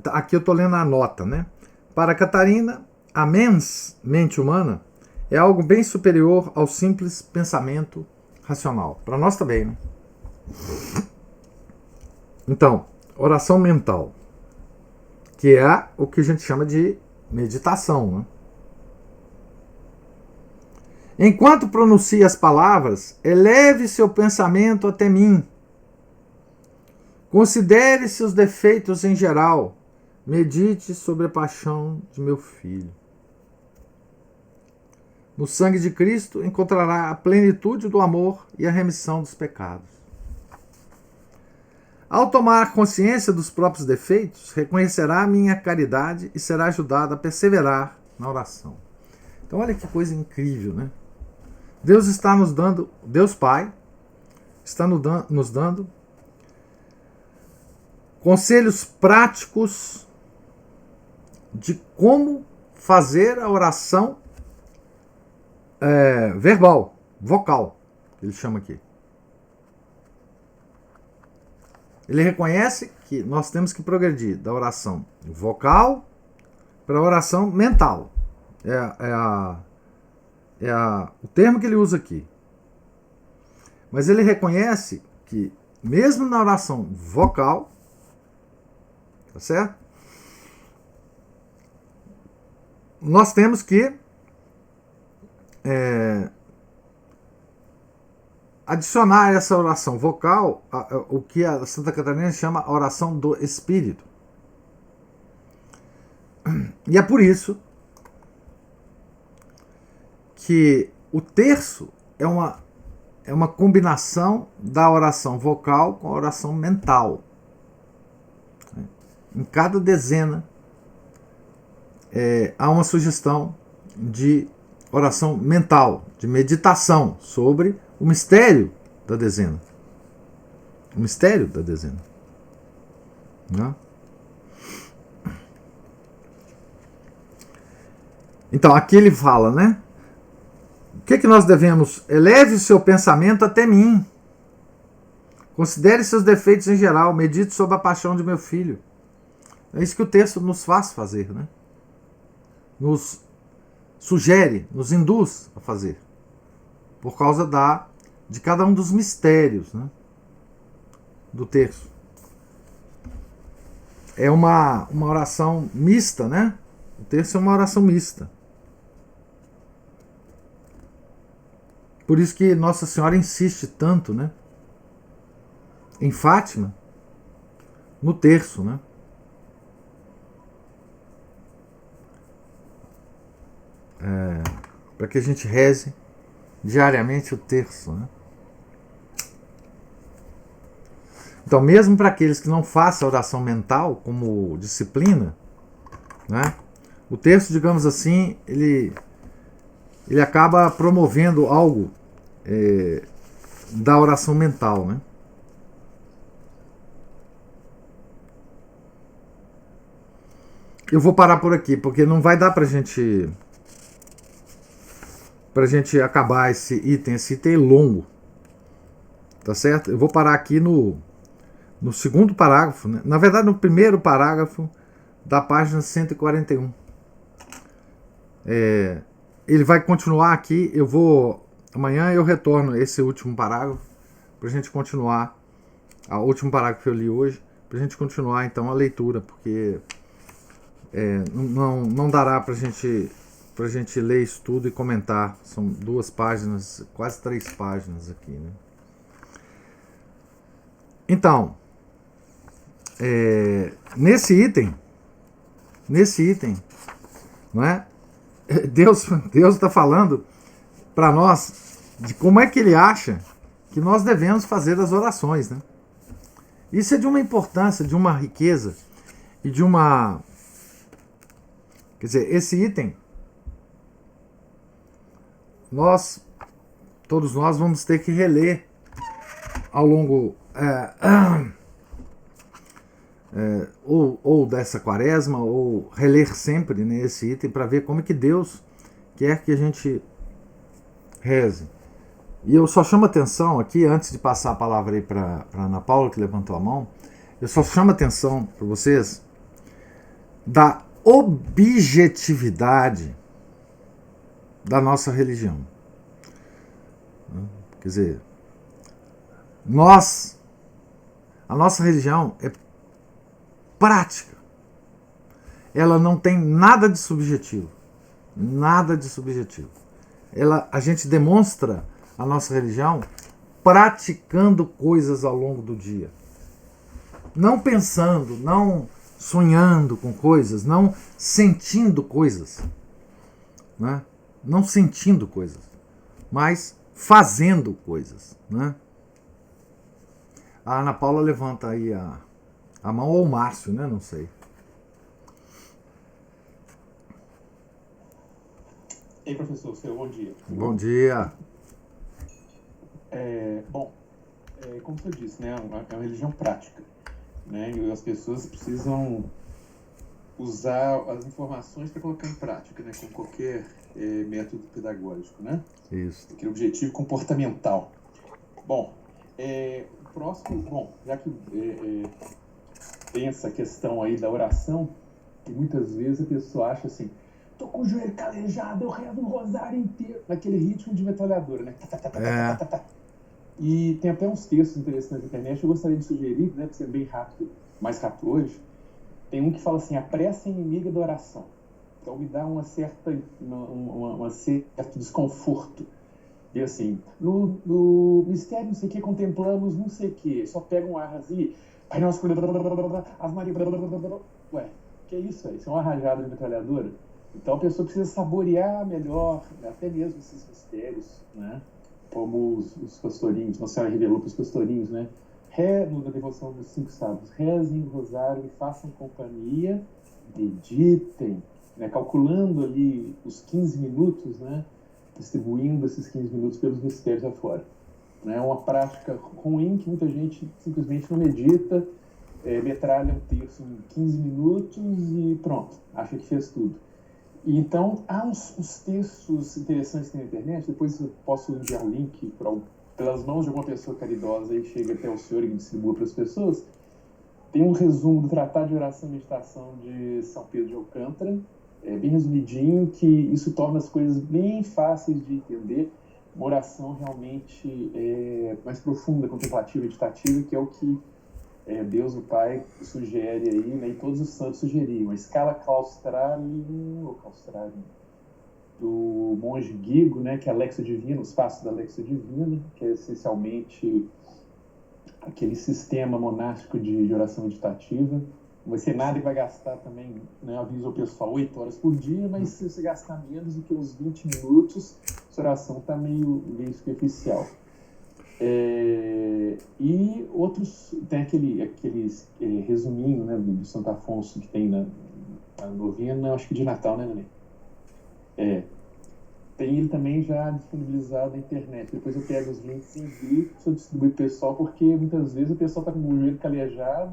A: Aqui eu estou lendo a nota, né? Para Catarina, a mente humana é algo bem superior ao simples pensamento racional. Para nós também, né? Então, oração mental, que é o que a gente chama de meditação, né? Enquanto pronuncia as palavras, eleve seu pensamento até mim. Considere seus defeitos em geral. Medite sobre a paixão de meu filho. No sangue de Cristo encontrará a plenitude do amor e a remissão dos pecados. Ao tomar consciência dos próprios defeitos, reconhecerá a minha caridade e será ajudado a perseverar na oração. Então olha que coisa incrível, né? Deus está nos dando, Deus Pai está nos dando conselhos práticos de como fazer a oração verbal, vocal, ele chama aqui. Ele reconhece que nós temos que progredir da oração vocal para a oração mental. O termo que ele usa aqui. Mas ele reconhece que, mesmo na oração vocal, tá certo? Nós temos que adicionar a essa oração vocal o que a Santa Catarina chama a oração do Espírito. E é por isso que o terço é uma combinação da oração vocal com a oração mental. Em cada dezena há uma sugestão de oração mental, de meditação sobre o mistério da dezena. O mistério da dezena. Né? Então, aqui ele fala, né? O que nós devemos? Eleve o seu pensamento até mim. Considere seus defeitos em geral. Medite sobre a paixão de meu filho. É isso que o texto nos faz fazer, né? Nos sugere, nos induz a fazer. Por causa de cada um dos mistérios, né, do texto. É uma oração mista, né? O texto é uma oração mista. Por isso que Nossa Senhora insiste tanto, né, em Fátima, no terço, né? Para que a gente reze diariamente o terço, né? Então, mesmo para aqueles que não façam oração mental como disciplina, né, o terço, digamos assim, ele acaba promovendo algo da oração mental, né? Eu vou parar por aqui, porque não vai dar pra gente acabar esse item. Esse item é longo, tá certo? Eu vou parar aqui no segundo parágrafo, né? Na verdade, no primeiro parágrafo da página 141. Ele vai continuar aqui. Amanhã eu retorno esse último parágrafo pra gente continuar. O último parágrafo que eu li hoje, pra gente continuar então a leitura, porque não dará pra gente ler isso tudo e comentar. São 2 páginas, quase 3 páginas aqui, né? Então, nesse item, não é? Deus está falando para nós de como é que ele acha que nós devemos fazer as orações, né? Isso é de uma importância, de uma riqueza e de uma... Quer dizer, esse item todos nós vamos ter que reler ao longo ou dessa quaresma, ou reler sempre, né, esse item para ver como é que Deus quer que a gente reze. E eu só chamo atenção aqui, antes de passar a palavra aí para Ana Paula, que levantou a mão, eu só chamo atenção para vocês da objetividade da nossa religião. Quer dizer, a nossa religião é prática. Ela não tem nada de subjetivo. Nada de subjetivo. A gente demonstra a nossa religião praticando coisas ao longo do dia. Não pensando, não sonhando com coisas, não sentindo coisas. Né? Não sentindo coisas, mas fazendo coisas. Né? A Ana Paula levanta aí a mão, ou o Márcio, né? Não sei.
B: Ei, professor, seu bom dia.
A: Bom dia.
B: Como você disse, né, é uma religião prática, né, e as pessoas precisam usar as informações para colocar em prática, né, com qualquer método pedagógico, né?
A: Isso.
B: Aquele objetivo comportamental. O próximo, já que tem essa questão aí da oração, e muitas vezes a pessoa acha assim, tô com o joelho calejado, eu rezo um rosário inteiro, naquele ritmo de metralhadora, né? E tem até uns textos interessantes na internet, eu gostaria de sugerir, né, para ser bem rápido, mais rápido hoje. Tem um que fala assim, a pressa é inimiga da oração. Então me dá um certo desconforto. E assim, no mistério não sei o que, contemplamos não sei o que, só pega um ar assim, Pai Nosso, Ave Maria, ué, que é isso aí? Isso é uma rajada de metralhadora? Então a pessoa precisa saborear melhor, né, até mesmo esses mistérios, né? Como os pastorinhos, Nossa Senhora revelou para os pastorinhos, né? Na devoção dos 5 sábados, rezem o rosário e façam companhia, meditem, né? Calculando ali os 15 minutos, né? Distribuindo esses 15 minutos pelos mistérios afora. É uma prática ruim que muita gente simplesmente não medita, metralha um texto em 15 minutos e pronto, acha que fez tudo. E então, há uns textos interessantes na internet, depois eu posso enviar o link pelas mãos de alguma pessoa caridosa e chega até o senhor e distribua para as pessoas. Tem um resumo do Tratado de Oração e Meditação de São Pedro de Alcântara, bem resumidinho, que isso torna as coisas bem fáceis de entender. Uma oração realmente mais profunda, contemplativa, meditativa, que é o que Deus, o Pai, sugere aí, né, e todos os santos sugeriam. A escala claustralium, do monge Guigo, né, que é a Lexia Divina, os passos da Lexia Divina, que é essencialmente aquele sistema monástico de oração meditativa. Não vai ser nada e vai gastar também, né, aviso ao pessoal, 8 horas por dia, mas se você gastar menos do que uns 20 minutos, sua oração está meio superficial. E outros, tem aqueles resuminho, né, do Santo Afonso que tem na novena, acho que de Natal, né, Nenê? Tem ele também já disponibilizado na internet. Depois eu pego os links e envio para eu distribuir para o pessoal, porque muitas vezes o pessoal está com o joelho calejado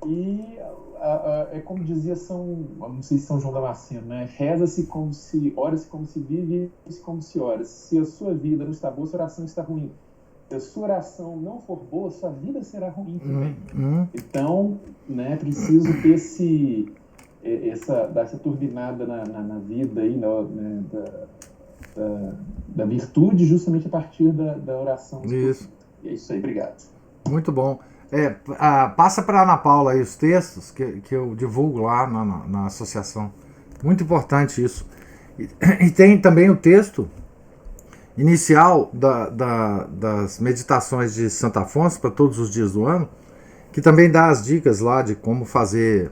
B: e é como dizia não sei se São João Damasceno, né? Reza-se como se, ora-se como se vive, vive-se como se ora. Se a sua vida não está boa, sua oração está ruim. Se a sua oração não for boa, sua vida será ruim também. Então, né, preciso ter dar essa turbinada na vida aí, né, da virtude, justamente a partir da oração.
A: Isso.
B: E é isso aí, obrigado.
A: Muito bom. Passa para a Ana Paula aí os textos que eu divulgo lá na associação. Muito importante isso. E tem também o texto inicial das meditações de Santo Afonso para todos os dias do ano, que também dá as dicas lá de como fazer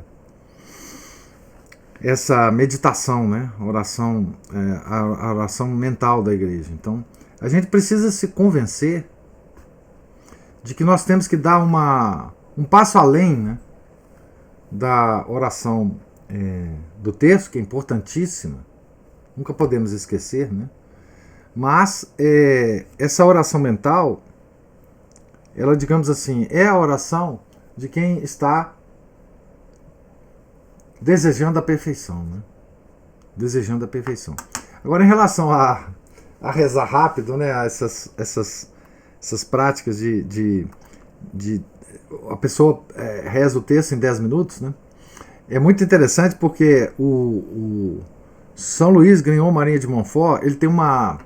A: essa meditação, né? A oração mental da igreja. Então, a gente precisa se convencer de que nós temos que dar um passo além, né, da oração do texto, que é importantíssima, nunca podemos esquecer, né? Mas essa oração mental, ela, digamos assim, é a oração de quem está desejando a perfeição, né? Desejando a perfeição. Agora, em relação a rezar rápido, né? A essas práticas de a pessoa reza o texto em 10 minutos, né? É muito interessante porque o São Luís Grignon Marinho de Montfort, ele tem uma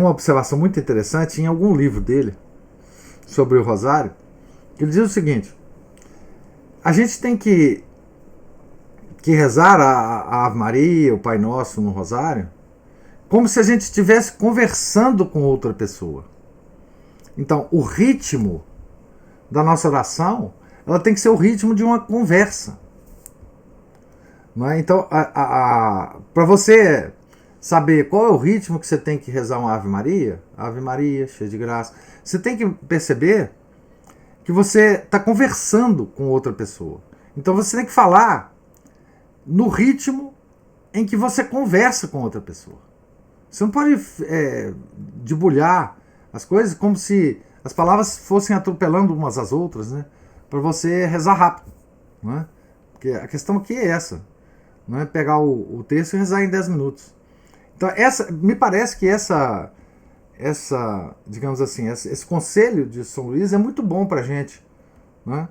A: observação muito interessante em algum livro dele sobre o Rosário. Ele diz o seguinte: a gente tem que rezar a Ave Maria, o Pai Nosso no Rosário, como se a gente estivesse conversando com outra pessoa. Então, o ritmo da nossa oração, ela tem que ser o ritmo de uma conversa. Não é? Então, para você saber qual é o ritmo que você tem que rezar uma Ave Maria, cheia de graça, você tem que perceber que você está conversando com outra pessoa. Então você tem que falar no ritmo em que você conversa com outra pessoa. Você não pode debulhar as coisas como se as palavras fossem atropelando umas às outras, né? Para você rezar rápido. Não é? Porque a questão aqui é essa. Não é pegar o texto e rezar em 10 minutos. Então, me parece que digamos assim, esse conselho de São Luís é muito bom para a gente. Né?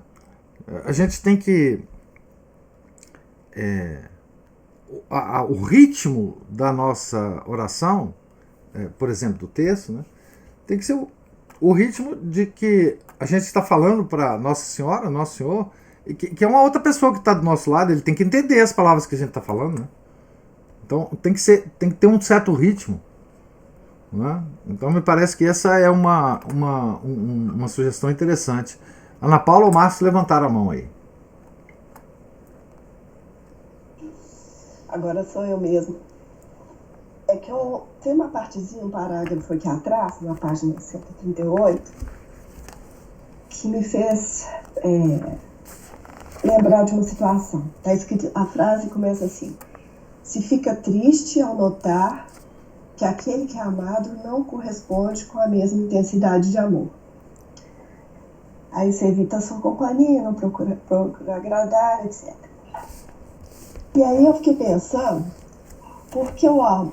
A: A gente tem que... o ritmo da nossa oração, por exemplo, do texto, né, tem que ser o ritmo de que a gente está falando para Nossa Senhora, Nosso Senhor, que é uma outra pessoa que está do nosso lado, ele tem que entender as palavras que a gente está falando, né? Então tem que ter um certo ritmo, né? Então me parece que essa é uma sugestão interessante. Ana Paula ou Márcio levantaram a mão aí.
C: Agora sou eu mesmo. É que tem uma partezinha, um parágrafo aqui atrás, na página 138, que me fez lembrar de uma situação. Tá escrito, a frase começa assim: se fica triste ao notar que aquele que é amado não corresponde com a mesma intensidade de amor. Aí você evita a sua companhia, não procura agradar, etc. E aí eu fiquei pensando, porque ao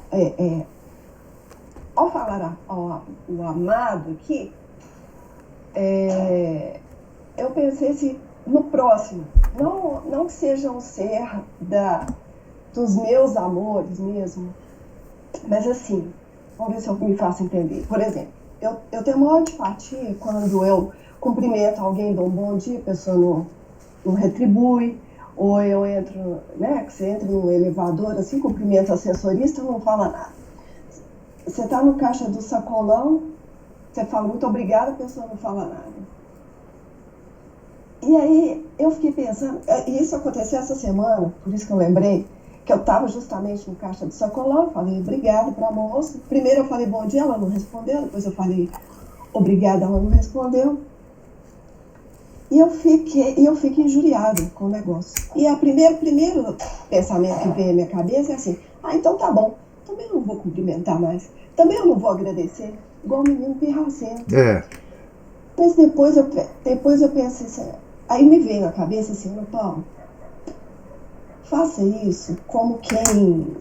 C: falar o amado aqui, eu pensei assim, no próximo, não que seja um ser dos meus amores mesmo, mas assim, vamos ver se eu me faço entender. Por exemplo, eu tenho uma antipatia quando eu cumprimento alguém, dou um bom dia, a pessoa não retribui, ou eu entro, né, que você entra no elevador, assim, cumprimenta o assessorista, não fala nada. Você está no caixa do sacolão, você fala muito obrigada, a pessoa não fala nada. E aí eu fiquei pensando, e isso aconteceu essa semana, por isso que eu lembrei, que eu estava justamente no caixa do sacolão, falei obrigada para a moça. Primeiro eu falei bom dia, ela não respondeu, depois eu falei obrigada, ela não respondeu. E eu fico injuriada com o negócio. E o primeiro pensamento que veio à minha cabeça é assim, então tá bom, também eu não vou cumprimentar mais, também eu não vou agradecer, igual o menino pirracento. Mas depois eu pensei assim, aí me veio na cabeça assim, Paulo, faça isso como quem...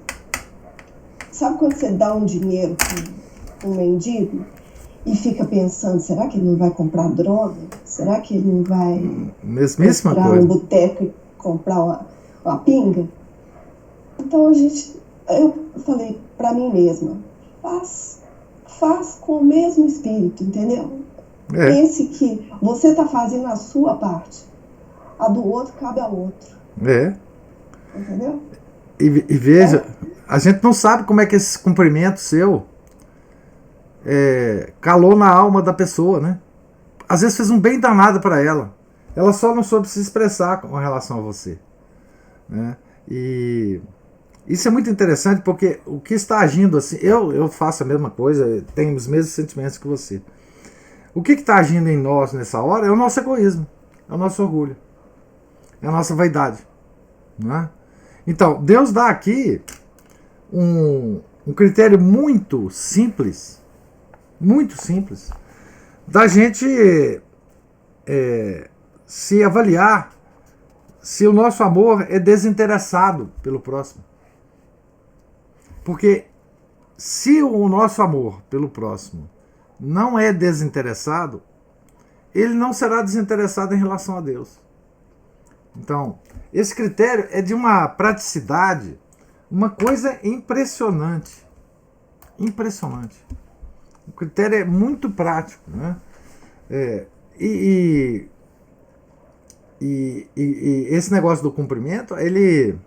C: Sabe quando você dá um dinheiro para um mendigo e fica pensando, será que ele não vai comprar droga? Será que ele não vai entrar no boteco e comprar uma pinga? Então eu falei para mim mesma, faz com o mesmo espírito, entendeu? Pense que você está fazendo a sua parte, a do outro cabe ao outro. Entendeu?
A: E veja, a gente não sabe como é que esse cumprimento seu calou na alma da pessoa, né? Às vezes fez um bem danado para ela. Ela só não soube se expressar com relação a você, né? E isso é muito interessante porque o que está agindo assim, eu faço a mesma coisa, tenho os mesmos sentimentos que você. O que está agindo em nós nessa hora é o nosso egoísmo, é o nosso orgulho, é a nossa vaidade, não é? Então, Deus dá aqui um critério muito simples da gente se avaliar se o nosso amor é desinteressado pelo próximo. Porque se o nosso amor pelo próximo não é desinteressado, ele não será desinteressado em relação a Deus. Então, esse critério é de uma praticidade, uma coisa impressionante. Impressionante. O critério é muito prático, né? E esse negócio do cumprimento, ele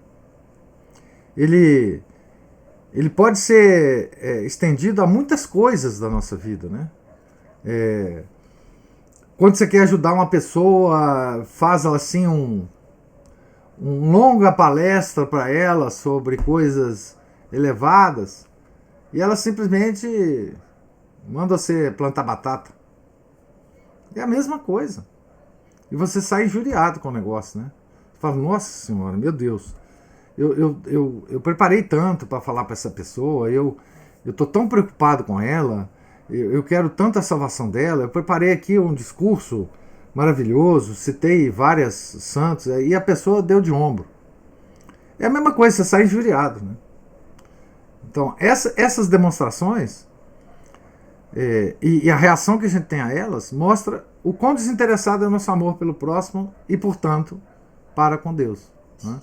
A: pode ser estendido a muitas coisas da nossa vida, né? Quando você quer ajudar uma pessoa, faz assim um longa palestra para ela sobre coisas elevadas e ela simplesmente manda você plantar batata. É a mesma coisa. E você sai injuriado com o negócio, né? Você fala, nossa senhora, meu Deus, eu preparei tanto para falar para essa pessoa, eu estou tão preocupado com ela, eu quero tanto a salvação dela, eu preparei aqui um discurso maravilhoso, citei várias santos, e a pessoa deu de ombro. É a mesma coisa, você sai injuriado, né? Então, essas demonstrações e a reação que a gente tem a elas mostra o quão desinteressado é o nosso amor pelo próximo e, portanto, para com Deus, né?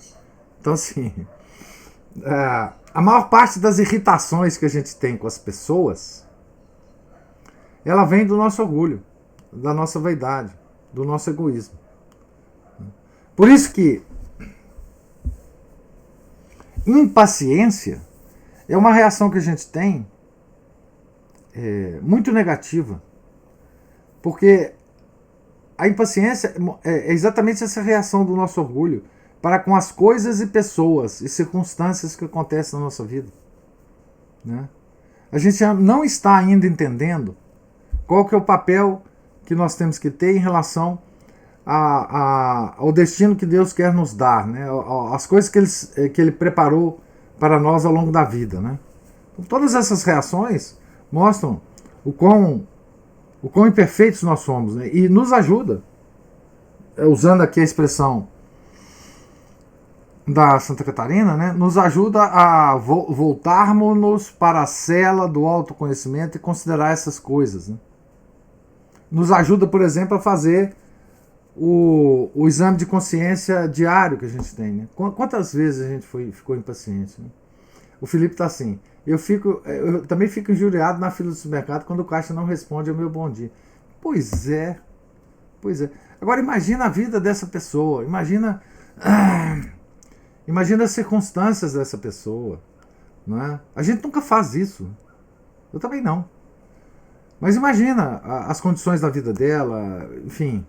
A: Então, assim, a maior parte das irritações que a gente tem com as pessoas, ela vem do nosso orgulho, da nossa vaidade, do nosso egoísmo. Por isso que impaciência é uma reação que a gente tem muito negativa, porque a impaciência é exatamente essa reação do nosso orgulho para com as coisas e pessoas e circunstâncias que acontecem na nossa vida, né? A gente não está ainda entendendo qual que é o papel que nós temos que ter em relação ao destino que Deus quer nos dar, né? As coisas que Ele preparou para nós ao longo da vida, né? Então, todas essas reações mostram o quão imperfeitos nós somos, né? E nos ajuda, usando aqui a expressão da Santa Catarina, né? Nos ajuda a voltarmos-nos para a cela do autoconhecimento e considerar essas coisas, né? Nos ajuda, por exemplo, a fazer o exame de consciência diário que a gente tem, né? Quantas vezes a gente ficou impaciente, né? O Felipe está assim, eu também fico injuriado na fila do supermercado quando o caixa não responde ao meu bom dia. Pois é. Agora imagina a vida dessa pessoa, imagina as circunstâncias dessa pessoa, não é? A gente nunca faz isso, eu também não. Mas imagina as condições da vida dela, enfim,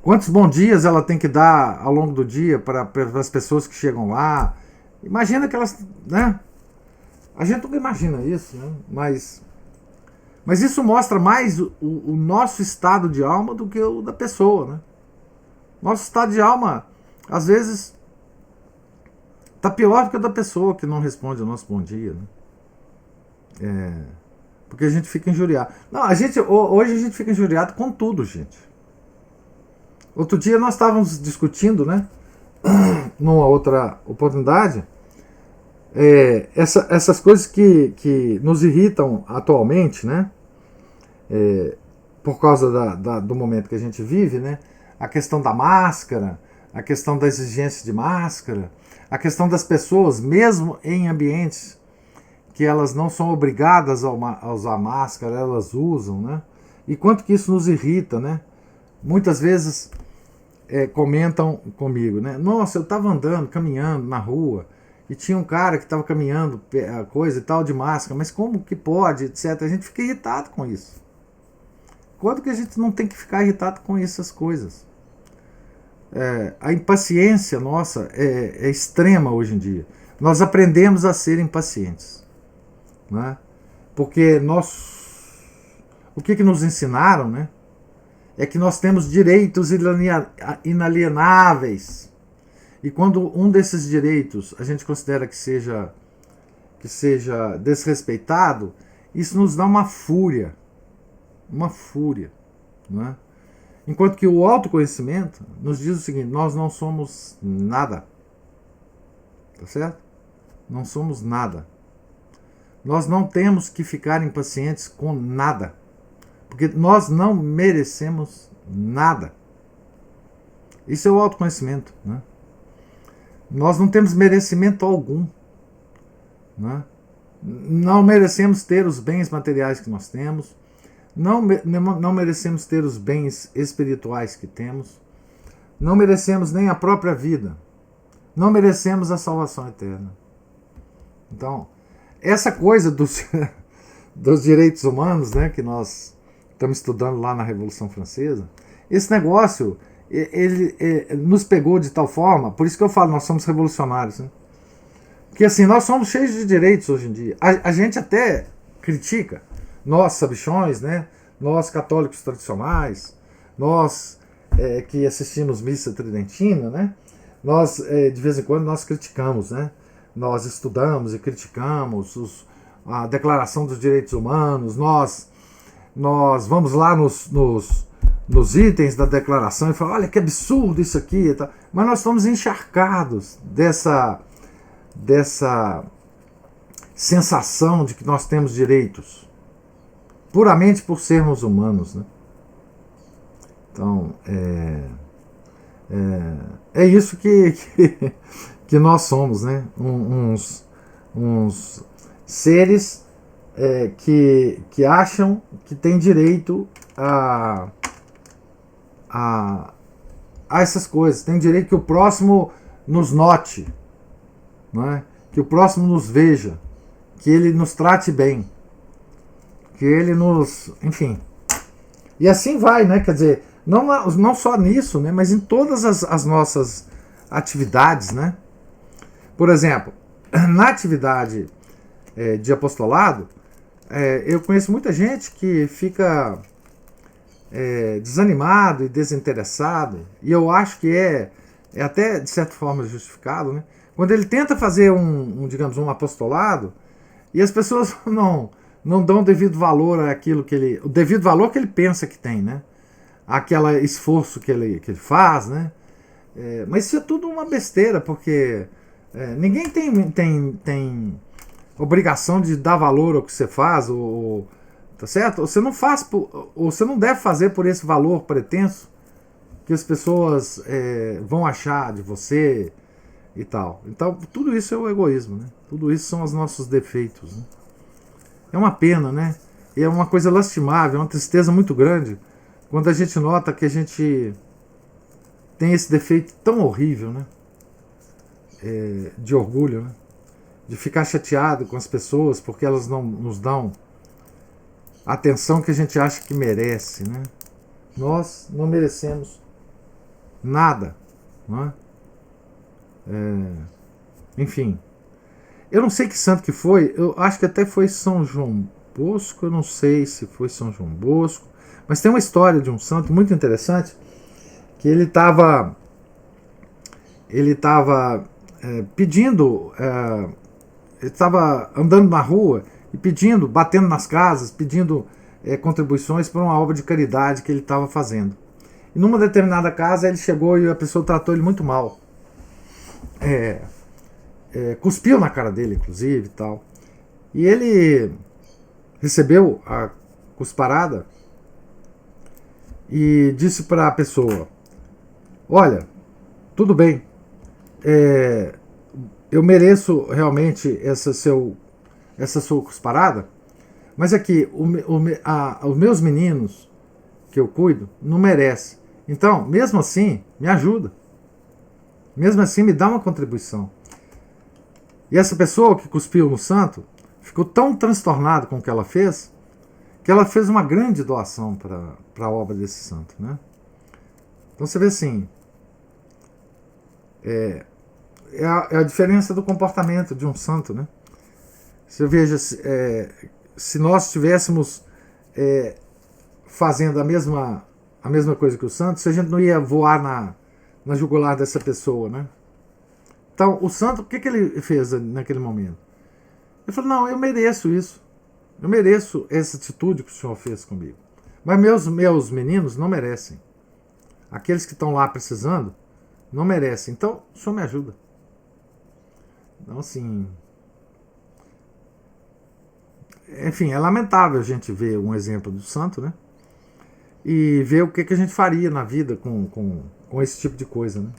A: quantos bons dias ela tem que dar ao longo do dia para as pessoas que chegam lá. Imagina que elas, né? A gente nunca imagina isso, né? Mas isso mostra mais o nosso estado de alma do que o da pessoa, né? Nosso estado de alma, às vezes, está pior do que o da pessoa que não responde ao nosso bom dia, né? Porque a gente fica injuriado. Não, hoje a gente fica injuriado com tudo, gente. Outro dia nós estávamos discutindo, né? Numa outra oportunidade, essas coisas que nos irritam atualmente, né? Por causa do momento que a gente vive, né? A questão da máscara, a questão da exigência de máscara, a questão das pessoas, mesmo em ambientes que elas não são obrigadas a usar máscara, elas usam, né? E quanto que isso nos irrita, né? Muitas vezes comentam comigo, né? Nossa, eu estava caminhando na rua, e tinha um cara que estava caminhando, coisa e tal, de máscara, mas como que pode, etc. A gente fica irritado com isso. Quando que a gente não tem que ficar irritado com essas coisas? A impaciência nossa é extrema hoje em dia. Nós aprendemos a ser impacientes, né? Porque o que nos ensinaram, né? É que nós temos direitos inalienáveis. E quando um desses direitos a gente considera que seja desrespeitado, isso nos dá uma fúria, né? Enquanto que o autoconhecimento nos diz o seguinte: nós não somos nada. Tá certo? Não somos nada. Nós não temos que ficar impacientes com nada. Porque nós não merecemos nada. Isso é o autoconhecimento, né? Nós não temos merecimento algum, né? Não merecemos ter os bens materiais que nós temos. Não merecemos ter os bens espirituais que temos. Não merecemos nem a própria vida. Não merecemos a salvação eterna. Então, essa coisa dos direitos humanos, né, que nós estamos estudando lá na Revolução Francesa, esse negócio, ele nos pegou de tal forma, por isso que eu falo, nós somos revolucionários, né? Porque assim, nós somos cheios de direitos hoje em dia. A gente até critica, nós sabichões, né? Nós católicos tradicionais, nós que assistimos missa tridentina, né? Nós, de vez em quando, nós criticamos, né? Nós estudamos e criticamos a Declaração dos Direitos Humanos, nós vamos lá nos itens da declaração e falamos: olha que absurdo isso aqui, tá? Mas nós estamos encharcados dessa sensação de que nós temos direitos, puramente por sermos humanos, né? Então, é isso que nós somos, né? Uns seres que acham que têm direito a essas coisas, tem direito que o próximo nos note, não é? Que o próximo nos veja, que ele nos trate bem, que ele nos... enfim. E assim vai, né? Quer dizer, não só nisso, né? Mas em todas as nossas atividades, né? Por exemplo, na atividade de apostolado, eu conheço muita gente que fica desanimado e desinteressado, e eu acho que é até de certa forma justificado, né? Quando ele tenta fazer digamos, um apostolado, e as pessoas não dão devido valor àquilo o devido valor que ele pensa que tem, né? Aquele esforço que ele faz, né? Mas isso é tudo uma besteira, porque ninguém tem obrigação de dar valor ao que você faz, tá certo? Você não faz, ou você não deve fazer por esse valor pretenso que as pessoas vão achar de você e tal. Então, tudo isso é o egoísmo, né? Tudo isso são os nossos defeitos, né? É uma pena, né? E é uma coisa lastimável, é uma tristeza muito grande quando a gente nota que a gente tem esse defeito tão horrível, né? De orgulho, né? De ficar chateado com as pessoas porque elas não nos dão a atenção que a gente acha que merece, né? Nós não merecemos nada, não é? Enfim, eu não sei que santo que foi, eu acho que até foi São João Bosco, eu não sei se foi São João Bosco, mas tem uma história de um santo muito interessante, que ele estava pedindo, ele estava andando na rua e pedindo, batendo nas casas, pedindo contribuições para uma obra de caridade que ele estava fazendo. E numa determinada casa ele chegou e a pessoa tratou ele muito mal. Cuspiu na cara dele, inclusive, e tal. E ele recebeu a cusparada e disse para a pessoa: olha, tudo bem, eu mereço realmente essa sua cusparada, mas aqui, os meus meninos que eu cuido não merecem. Então, mesmo assim, me ajuda. Mesmo assim, me dá uma contribuição. E essa pessoa que cuspiu no santo ficou tão transtornada com o que ela fez, que ela fez uma grande doação para a obra desse santo, né? Então você vê assim, é a diferença do comportamento de um santo, né? Você veja, se nós estivéssemos fazendo a mesma coisa que o santo, se a gente não ia voar na jugular dessa pessoa, né? Então, o santo, o que ele fez naquele momento? Ele falou: não, eu mereço isso. Eu mereço essa atitude que o senhor fez comigo. Mas meus meninos não merecem. Aqueles que estão lá precisando não merecem. Então, o Senhor me ajuda. Então, assim... Enfim, é lamentável a gente ver um exemplo do santo, né? E ver o que a gente faria na vida com esse tipo de coisa, né?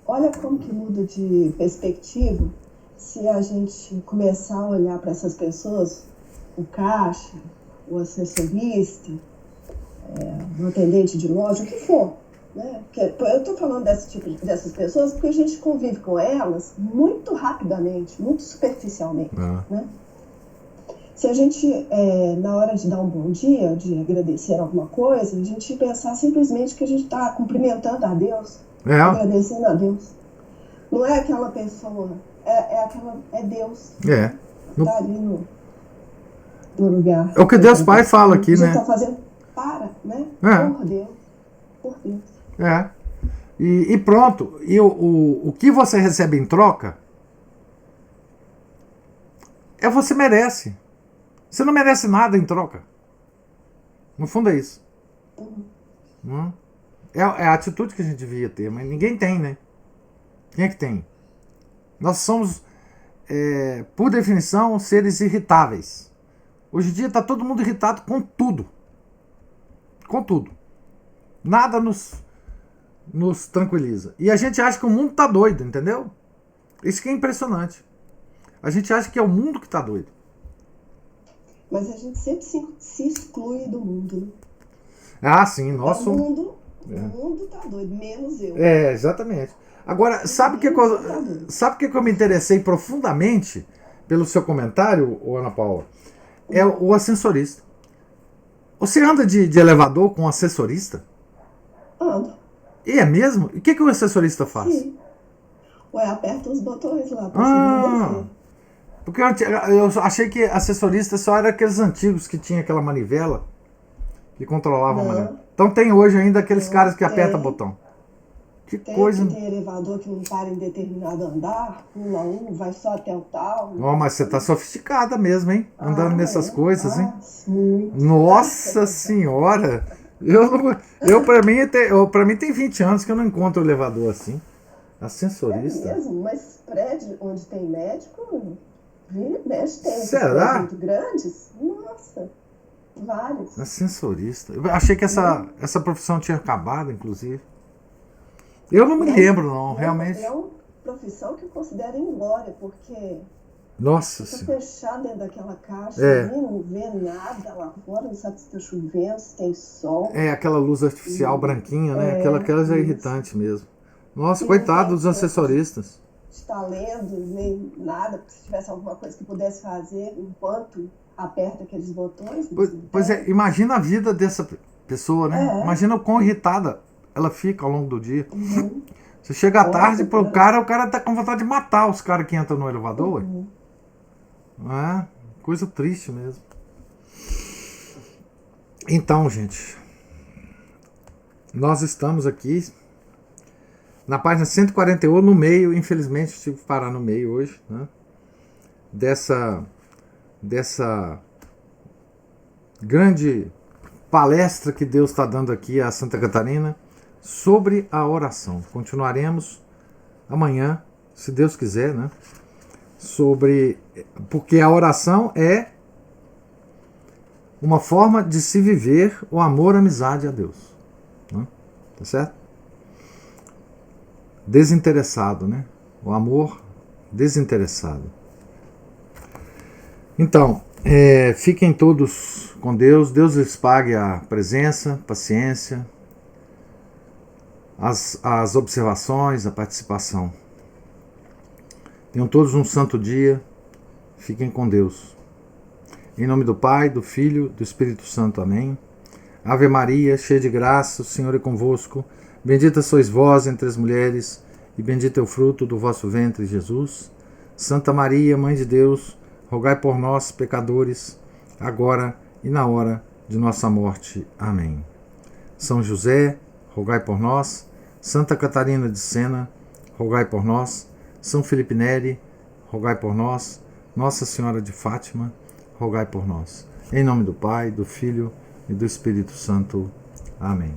C: Olha como que muda de perspectiva se a gente começar a olhar para essas pessoas, o caixa, o assessorista, o atendente de loja, o que for. Né? Eu estou falando dessas pessoas porque a gente convive com elas muito rapidamente, muito superficialmente. Né? Se a gente, na hora de dar um bom dia, de agradecer alguma coisa, a gente pensar simplesmente que a gente está cumprimentando a Deus, agradecendo a Deus. Não é aquela pessoa, é Deus. Está ali no lugar.
A: É o que Deus Pai fala aqui, né?
C: A gente está fazendo né? Por Deus. Por Deus.
A: E pronto. E o que você recebe em troca você merece. Você não merece nada em troca. No fundo é isso. É a atitude que a gente devia ter, mas ninguém tem, né? Quem é que tem? Nós somos, por definição, seres irritáveis. Hoje em dia está todo mundo irritado com tudo. Com tudo. Nada nos tranquiliza. E a gente acha que o mundo está doido, entendeu? Isso que é impressionante. A gente acha que é o mundo que está doido.
C: Mas a gente sempre se exclui do mundo.
A: Sim. Nosso...
C: O mundo tá doido, menos eu.
A: Exatamente. Agora, sabe o que eu me interessei profundamente pelo seu comentário, Ana Paula? É o ascensorista. Você anda de elevador com um assessorista?
C: Ando.
A: E é mesmo? E o que o assessorista faz?
C: Sim. Aperta os botões lá pra subir e descer.
A: Porque eu achei que assessorista só era aqueles antigos que tinha aquela manivela que controlavam a manivela. Então tem hoje ainda aqueles caras que apertam o botão. Coisa.
C: Tem elevador que não para em determinado andar, pula vai só até o tal.
A: Mas você tá sofisticada mesmo, hein? Andando nessas coisas, hein?
C: Sim.
A: Nossa Senhora! Pra mim tem 20 anos que eu não encontro elevador assim. Ascensorista.
C: É mesmo, mas prédio onde tem médico, mexe tem.
A: Será?
C: Muito grandes? Nossa, vários.
A: Ascensorista. Eu achei que essa profissão tinha acabado, inclusive. Eu não me lembro, não, realmente.
C: É uma profissão que eu considero inglória, porque
A: Nossa
C: você
A: Senhora.
C: fechado dentro daquela caixa, ali, não vê nada lá fora, não sabe se está chovendo, se tem sol.
A: Aquela luz artificial branquinha, né? Aquela já é irritante mesmo. Nossa, coitado dos assessoristas.
C: Está lendo, nem nada, porque se tivesse alguma coisa que pudesse fazer enquanto aperta aqueles botões.
A: Pois imagina a vida dessa pessoa, né? Imagina o quão irritada ela fica ao longo do dia. Você chega à tarde pro cara, o cara tá com vontade de matar os caras que entram no elevador. Coisa triste mesmo. Então, gente, nós estamos aqui na página 141, no meio, infelizmente tive que parar no meio hoje, né? Dessa grande palestra que Deus está dando aqui a Santa Catarina sobre a oração. Continuaremos amanhã, se Deus quiser, né? Porque a oração é uma forma de se viver o amor, a amizade a Deus, né? Tá certo? Desinteressado, né? O amor desinteressado. Então, fiquem todos com Deus. Deus lhes pague a presença, paciência, as observações, a participação. Tenham todos um santo dia. Fiquem com Deus. Em nome do Pai, do Filho, do Espírito Santo. Amém. Ave Maria, cheia de graça, o Senhor é convosco. Bendita sois vós entre as mulheres, e bendito é o fruto do vosso ventre, Jesus. Santa Maria, Mãe de Deus, rogai por nós, pecadores, agora e na hora de nossa morte. Amém. São José, rogai por nós. Santa Catarina de Sena, rogai por nós. São Felipe Neri, rogai por nós. Nossa Senhora de Fátima, rogai por nós. Em nome do Pai, do Filho e do Espírito Santo. Amém.